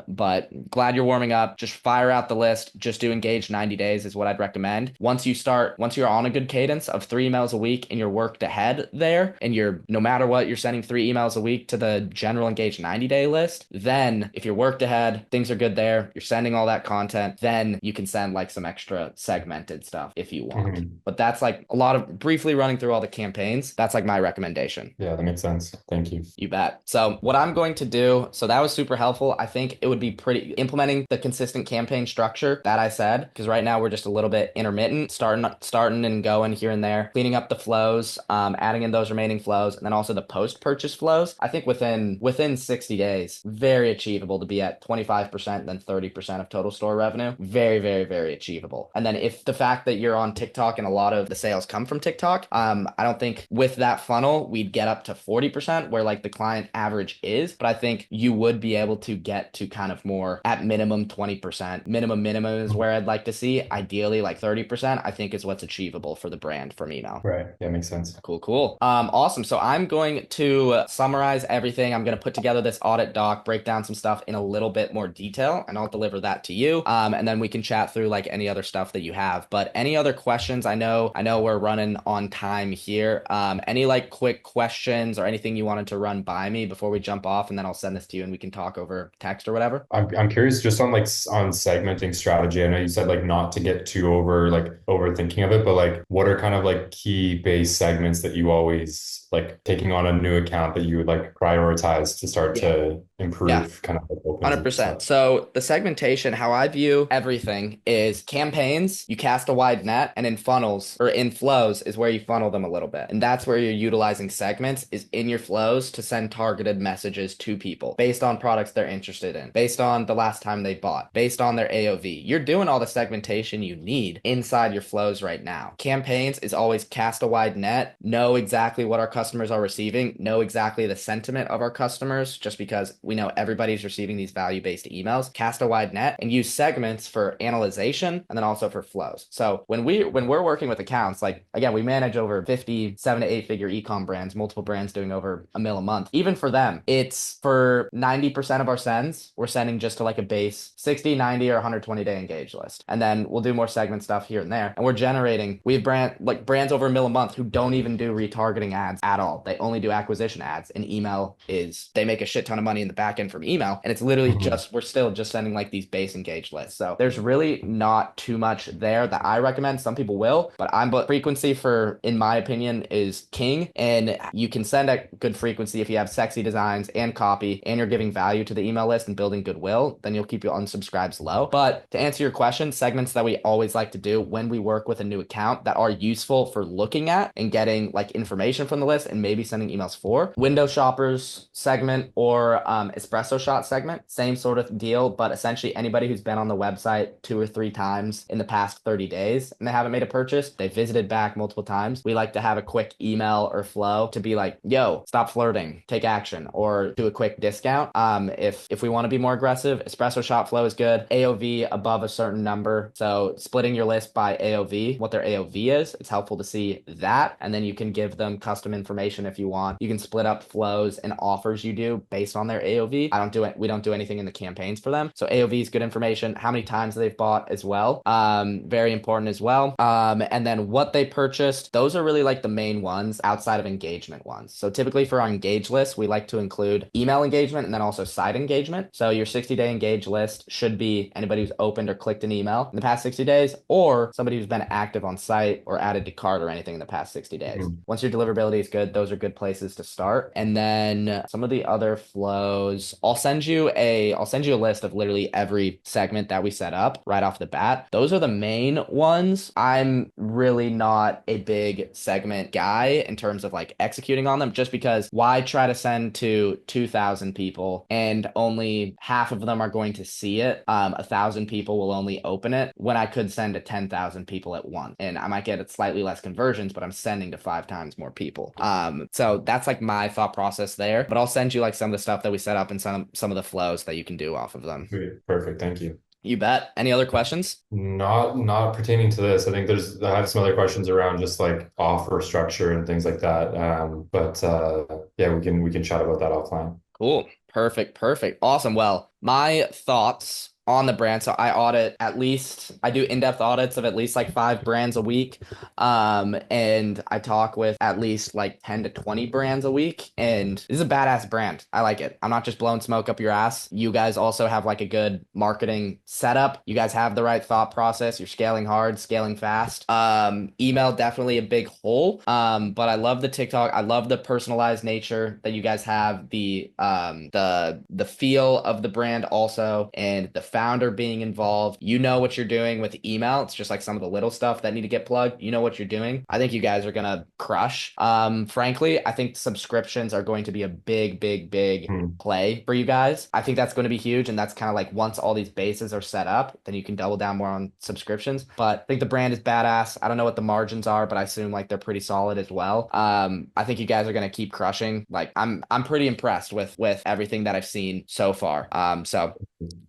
But glad you're warming up. Just fire out the list. Just do engage 90 days is what I'd recommend. Once you're on a good cadence of 3 emails a week and you're worked ahead there, and you're, no matter what, you're sending 3 emails a week to the general engage 90-day list, then if you're worked ahead, things are good there, you're sending all that content, then you can send like some extra segmented stuff if you want. But that's like a lot of briefly running through all the campaigns. That's like my recommendation. Yeah, that makes sense. Thank you. You bet. So what I'm going to do, so that was super helpful. I think it would be pretty implementing the consistent campaign structure that I said, because right now we're just a little bit intermittent, starting and going here and there, cleaning up the flows, adding in those remaining flows, and then also the post-purchase flows. I think within 60 days, very achievable to be at 25%, then 30% of total store revenue. Very, very, very achievable. And then if the fact that you're on TikTok and a lot of the sales come from TikTok, I don't think with that funnel, we'd get up to 40% where like the client average is, but I think you would be able to get to kind of more at minimum 20%. Minimum is where I'd like to see. Ideally like 30%, I think is what's achievable for the brand from email. Right. Yeah, makes sense. Cool. Awesome. So I'm going to summarize everything. I'm going to put together this audit doc, break down some stuff in a little bit more detail, and I'll deliver that to you. And then we can chat through like any other stuff that you have. But any other questions? I know we're running on time here. Any like quick questions or anything you wanted to run by me before we jump off, and then I'll send this to you and we can talk over text or whatever. I'm curious just on segmenting strategy. I know you said like not to get too overthinking of it, but like what are kind of like key base segments that you always like taking on a new account that you would like prioritize to start to improve kind of like opens 100%. So the segmentation, how I view everything is campaigns, you cast a wide net, and in funnels or in flows is where you funnel them a little bit. And that's where you're utilizing segments is in your flows to send targeted messages to people based on products they're interested in, based on the last time they bought, based on their AOV. You're doing all the segmentation you need inside your flows right now. Campaigns is always cast a wide net, know exactly what our customers are receiving, know exactly the sentiment of our customers, just because we know everybody's receiving these value-based emails. Cast a wide net and use segments for analyzation and then also for flows. So when we're working with accounts, like again, we manage over 50 7 to 8 figure ecom brands, multiple brands doing over $1 million a month. Even for them, it's for 90% of our sends, we're sending just to like a base 60, 90, or 120 day engage list. And then we'll do more segment stuff here and there. And we have brands over $1 million a month who don't even do retargeting ads at all. They only do acquisition ads, and email they make a shit ton of money in the back end from email. And it's literally we're still just sending like these base engaged lists. So there's really not too much there that I recommend. Some people will, but frequency in my opinion is king. And and you can send at good frequency if you have sexy designs and copy and you're giving value to the email list and building goodwill, then you'll keep your unsubscribes low. But to answer your question, segments that we always like to do when we work with a new account that are useful for looking at and getting like information from the list and maybe sending emails for, window shoppers segment or espresso shot segment, same sort of deal, but essentially anybody who's been on the website 2 or 3 times in the past 30 days and they haven't made a purchase, they visited back multiple times, we like to have a quick email or flow to be like, yo, stop flirting, take action, or do a quick discount. If we want to be more aggressive, espresso shot flow is good. AOV above a certain number. So splitting your list by AOV, what their AOV is, it's helpful to see that. And then you can give them custom information if you want. You can split up flows and offers you do based on their AOV. We don't do anything in the campaigns for them. So AOV is good information. How many times they've bought as well. Very important as well. And then what they purchased, those are really like the main ones outside of engagement ones. So typically for our engage list, we like to include email engagement and then also site engagement. So your 60-day engage list should be anybody who's opened or clicked an email in the past 60 days or somebody who's been active on site or added to cart or anything in the past 60 days. Once your deliverability is good, those are good places to start. And then some of the other flows, I'll send you a list of literally every segment that we set up right off the bat. Those are the main ones. I'm really not a big segment guy in terms of like executing on them, just because why try to send to 2,000 people and only half of them are going to see it? 1,000 people will only open it when I could send to 10,000 people at once. And I might get slightly less conversions, but I'm sending to 5 times more people. So that's like my thought process there, but I'll send you like some of the stuff that we set up and some of the flows that you can do off of them. Perfect. Thank you. You bet. Any other questions? Not pertaining to this. I think I have some other questions around just like offer structure and things like that. But yeah, we can chat about that offline. Cool. Perfect. Awesome. Well, my thoughts on the brand. So I do in-depth audits of at least like 5 brands a week. And I talk with at least like 10 to 20 brands a week. And this is a badass brand. I like it. I'm not just blowing smoke up your ass. You guys also have like a good marketing setup. You guys have the right thought process. You're scaling hard, scaling fast. Email, definitely a big hole. But I love the TikTok. I love the personalized nature that you guys have, the feel of the brand also, and the founder being involved. You know what you're doing with email. It's just like some of the little stuff that need to get plugged. You know what you're doing. I think you guys are gonna crush. Frankly, I think subscriptions are going to be a big play for you guys. I think that's going to be huge, and that's kind of like once all these bases are set up, then you can double down more on subscriptions. But I think the brand is badass. I don't know what the margins are, but I assume like they're pretty solid as well. I think you guys are gonna keep crushing. Like I'm pretty impressed with everything that I've seen so far. So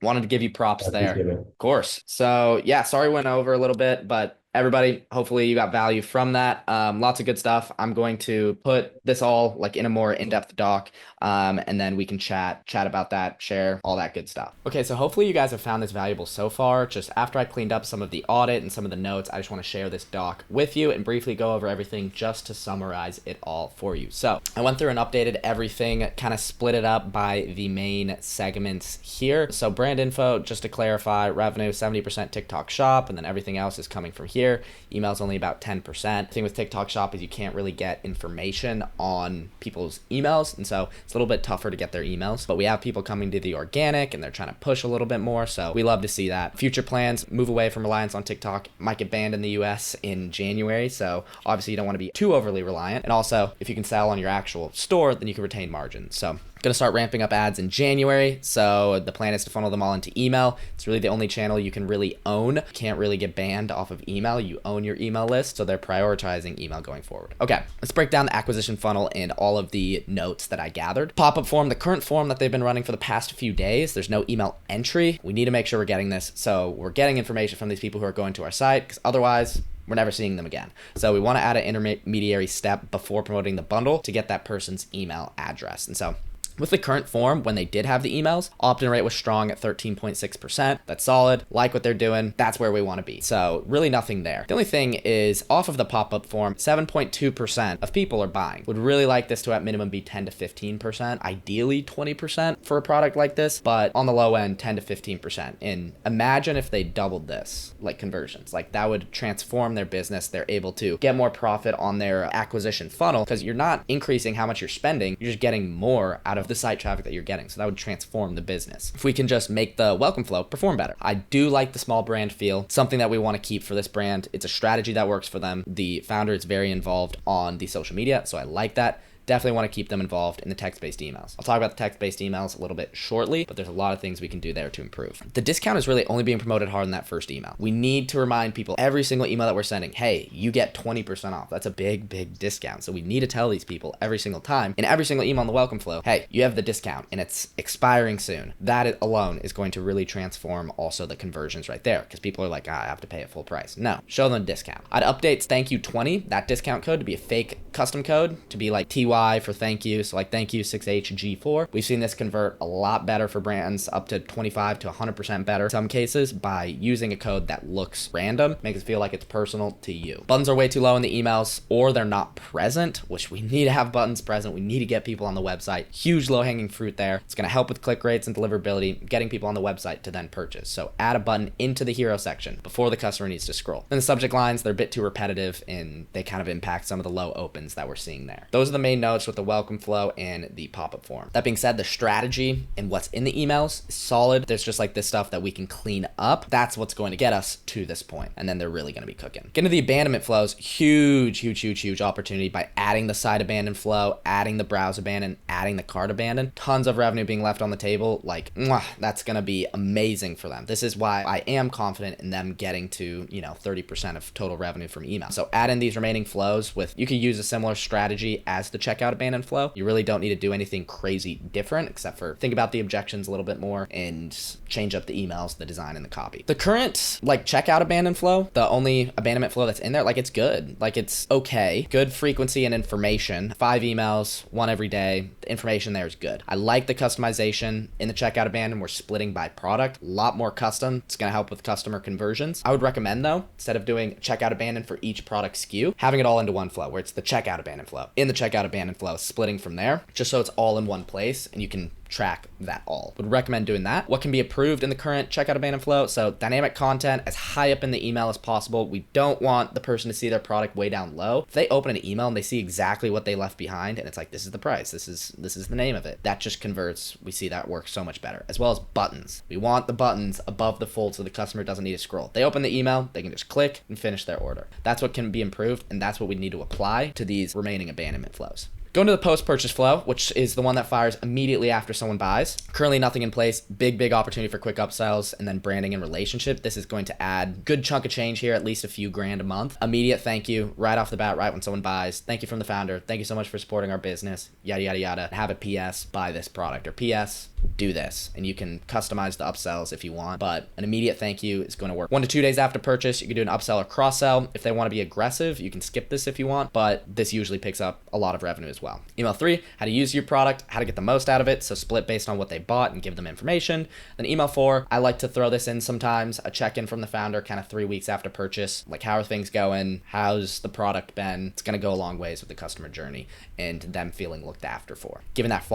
wanted to give you props there. Of course. So yeah, sorry went over a little bit, but everybody, hopefully you got value from that. Lots of good stuff. I'm going to put this all like in a more in-depth doc, and then we can chat about that, share all that good stuff. Okay, so hopefully you guys have found this valuable so far. Just after I cleaned up some of the audit and some of the notes, I just want to share this doc with you and briefly go over everything just to summarize it all for you. So I went through and updated everything, kind of split it up by the main segments here. So brand info, just to clarify, revenue 70% TikTok shop, and then everything else is coming from here. Email is only about 10%. The thing with TikTok shop is you can't really get information on people's emails, and so it's a little bit tougher to get their emails, but we have people coming to the organic and they're trying to push a little bit more, so we love to see that. Future plans, move away from reliance on TikTok. Might get banned in the US in January, so obviously you don't want to be too overly reliant, and also if you can sell on your actual store, then you can retain margins. So going to start ramping up ads in January. So the plan is to funnel them all into email. It's really the only channel you can really own. You can't really get banned off of email. You own your email list. So they're prioritizing email going forward. Okay, let's break down the acquisition funnel and all of the notes that I gathered. Pop-up form, the current form that they've been running for the past few days, there's no email entry. We need to make sure we're getting this. So we're getting information from these people who are going to our site, because otherwise we're never seeing them again. So we want to add an intermediary step before promoting the bundle to get that person's email address. And so With the current form, when they did have the emails, opt-in rate was strong at 13.6%. That's solid. Like what they're doing. That's where we want to be. So really nothing there. The only thing is off of the pop-up form, 7.2% of people are buying. Would really like this to at minimum be 10 to 15%, ideally 20% for a product like this, but on the low end, 10 to 15%. And imagine if they doubled this, like conversions, like that would transform their business. They're able to get more profit on their acquisition funnel because you're not increasing how much you're spending. You're just getting more out of the site traffic that you're getting. So that would transform the business. If we can just make the welcome flow perform better. I do like the small brand feel, something that we want to keep for this brand. It's a strategy that works for them. The founder is very involved on the social media, so I like that. Definitely want to keep them involved in the text-based emails. I'll talk about the text-based emails a little bit shortly, but there's a lot of things we can do there to improve. The discount is really only being promoted hard in that first email. We need to remind people every single email that we're sending, hey, you get 20% off. That's a big, big discount. So we need to tell these people every single time in every single email in the welcome flow, hey, you have the discount and it's expiring soon. That alone is going to really transform also the conversions right there because people are like, I have to pay it full price. No, show them a discount. I'd update thank you 20, that discount code, to be a fake custom code, to be like TY for thank you. So like thank you 6HG4. We've seen this convert a lot better for brands, up to 25 to 100% better in some cases, by using a code that looks random, makes it feel like it's personal to you. Buttons are way too low in the emails, or they're not present, which we need to have buttons present. We need to get people on the website. Huge low hanging fruit there. It's going to help with click rates and deliverability, getting people on the website to then purchase. So add a button into the hero section before the customer needs to scroll. Then the subject lines, they're a bit too repetitive and they kind of impact some of the low opens that we're seeing there. Those are the main notes with the welcome flow and the pop-up form. That being said, the strategy and what's in the emails is solid. There's just like this stuff that we can clean up. That's what's going to get us to this point, and then they're really going to be cooking. Get into the abandonment flows. Huge opportunity by adding the site abandon flow, adding the browse abandon, adding the cart abandon. Tons of revenue being left on the table. Like, that's going to be amazing for them. This is why I am confident in them getting to, 30% of total revenue from email. So add in these remaining flows you could use a similar strategy as the checkout abandon flow. You really don't need to do anything crazy different except for think about the objections a little bit more and change up the emails, the design, and the copy. The current checkout abandon flow, the only abandonment flow that's in there, it's good. It's okay. Good frequency and information. 5 emails, 1 every day. The information there is good. I like the customization in the checkout abandon. We're splitting by product. A lot more custom. It's going to help with customer conversions. I would recommend though, instead of doing checkout abandon for each product SKU, having it all into one flow where it's the checkout abandon flow. In the checkout abandon flow, splitting from there, just so it's all in one place and you can track that all. Would recommend doing that. What can be approved in the current checkout abandon flow? So dynamic content as high up in the email as possible. We don't want the person to see their product way down low. If they open an email and they see exactly what they left behind and it's like, this is the price, this is the name of it, that just converts. We see that works so much better. As well as buttons. We want the buttons above the fold so the customer doesn't need to scroll. They open the email, they can just click and finish their order. That's what can be improved, and that's what we need to apply to these remaining abandonment flows. Go into the post-purchase flow, which is the one that fires immediately after someone buys. Currently nothing in place. Big opportunity for quick upsells and then branding and relationship. This is going to add good chunk of change here, at least a few grand a month. Immediate thank you right off the bat, right when someone buys. Thank you from the founder. Thank you so much for supporting our business. Yada, yada, yada. Have a PS, buy this product, or PS, do this. And you can customize the upsells if you want, but an immediate thank you is going to work. 1 to 2 days after purchase, you can do an upsell or cross-sell. If they want to be aggressive, you can skip this if you want, but this usually picks up a lot of revenue as well. Email 3, how to use your product, how to get the most out of it. So split based on what they bought and give them information. Then email 4, I like to throw this in sometimes, a check-in from the founder kind of 3 weeks after purchase. Like, how are things going? How's the product been? It's going to go a long ways with the customer journey and them feeling looked after for. Given that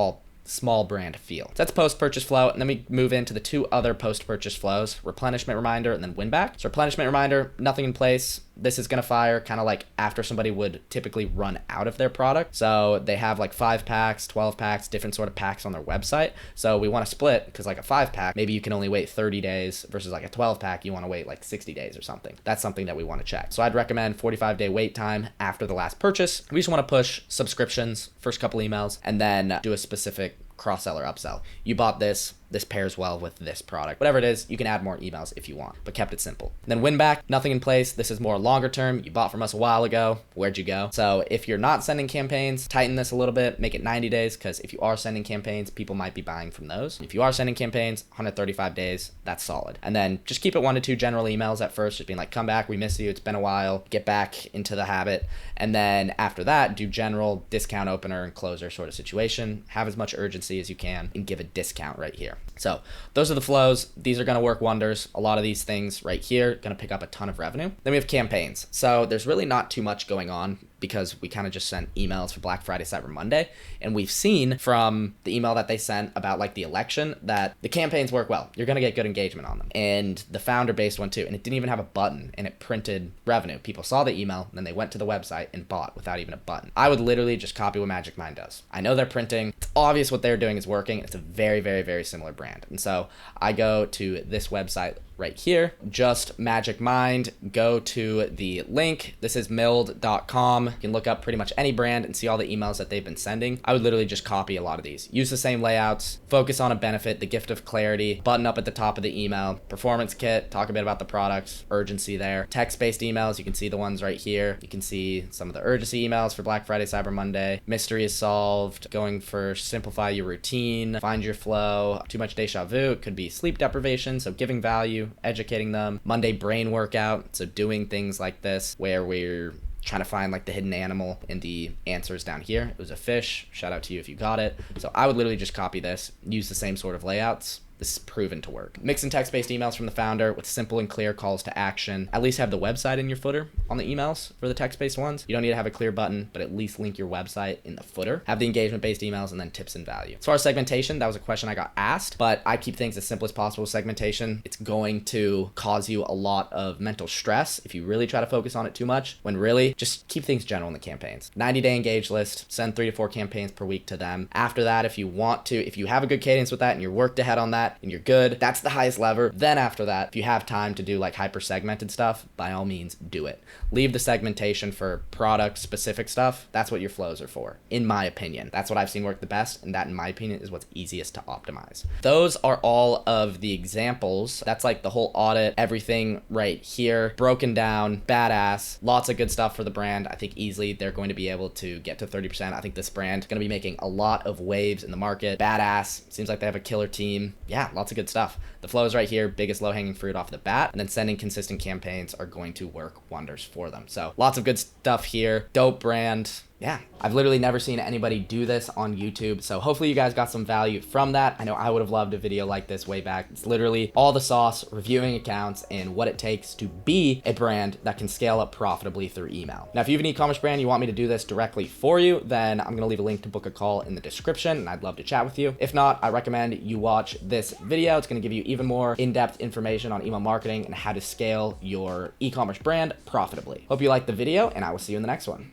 small brand feel. So that's post-purchase flow, and then we move into the 2 other post-purchase flows, replenishment reminder and then win back. So replenishment reminder, nothing in place. This is going to fire kind of like after somebody would typically run out of their product. So they have 5 packs, 12 packs, different sort of packs on their website. So we want to split because a 5 pack, maybe you can only wait 30 days versus a 12 pack, you want to wait 60 days or something. That's something that we want to check. So I'd recommend 45-day wait time after the last purchase. We just want to push subscriptions, first couple emails, and then do a specific cross-sell or upsell. You bought this, this pairs well with this product. Whatever it is, you can add more emails if you want, but kept it simple. And then win back, nothing in place. This is more longer term. You bought from us a while ago. Where'd you go? So if you're not sending campaigns, tighten this a little bit, make it 90 days, because if you are sending campaigns, people might be buying from those. If you are sending campaigns, 135 days, that's solid. And then just keep it 1 to 2 general emails at first, just being like, come back, we miss you, it's been a while, get back into the habit. And then after that, do general discount opener and closer sort of situation. Have as much urgency as you can and give a discount right here. So those are the flows. These are going to work wonders. A lot of these things right here going to pick up a ton of revenue. Then we have campaigns. So there's really not too much going on because we kind of just sent emails for Black Friday, Cyber Monday. And we've seen from the email that they sent about like the election that the campaigns work well. You're going to get good engagement on them. And the founder-based one too. And it didn't even have a button and it printed revenue. People saw the email and then they went to the website and bought without even a button. I would literally just copy what Magic Mind does. I know they're printing. It's obvious what they're doing is working. It's a very, very, very similar brand. And so I go to this website right here, just Magic Mind, go to the link. This is milled.com. You can look up pretty much any brand and see all the emails that they've been sending. I would literally just copy a lot of these. Use the same layouts, focus on a benefit, the gift of clarity, button up at the top of the email, performance kit, talk a bit about the products, urgency there. Text-based emails, you can see the ones right here. You can see some of the urgency emails for Black Friday, Cyber Monday. Mystery is solved, going for simplify your routine, find your flow, too much deja vu. It could be sleep deprivation, so giving value, educating them. Monday brain workout, so doing things like this where we're trying to find like the hidden animal in the answers down here. It was a fish. Shout out to you if you got it. So I would literally just copy this, use the same sort of layouts. This is proven to work. Mix in text-based emails from the founder with simple and clear calls to action. At least have the website in your footer on the emails for the text-based ones. You don't need to have a clear button, but at least link your website in the footer. Have the engagement-based emails and then tips and value. As far as segmentation, that was a question I got asked, but I keep things as simple as possible with segmentation. It's going to cause you a lot of mental stress if you really try to focus on it too much, when really just keep things general in the campaigns. 90-day engage list, send 3 to 4 campaigns per week to them. After that, if you want to, if you have a good cadence with that and you're worked ahead on that and you're good, that's the highest lever. Then after that, if you have time to do like hyper segmented stuff, by all means do it. Leave the segmentation for product specific stuff. That's what your flows are for, in my opinion. That's what I've seen work the best, and that in my opinion is what's easiest to optimize. Those are all of the examples. That's like the whole audit, everything right here, broken down, badass, lots of good stuff for the brand. I think easily they're going to be able to get to 30%. I think this brand is going to be making a lot of waves in the market. Badass, seems like they have a killer team. Yeah, lots of good stuff. The flows right here, biggest low-hanging fruit off the bat, and then sending consistent campaigns are going to work wonders for them. So lots of good stuff here. Dope brand. Yeah, I've literally never seen anybody do this on YouTube, so hopefully you guys got some value from that. I know I would have loved a video like this way back. It's literally all the sauce, reviewing accounts, and what it takes to be a brand that can scale up profitably through email. Now, if you have an e-commerce brand, you want me to do this directly for you, then I'm gonna leave a link to book a call in the description, and I'd love to chat with you. If not, I recommend you watch this video. It's gonna give you even more in-depth information on email marketing and how to scale your e-commerce brand profitably. Hope you liked the video, and I will see you in the next one.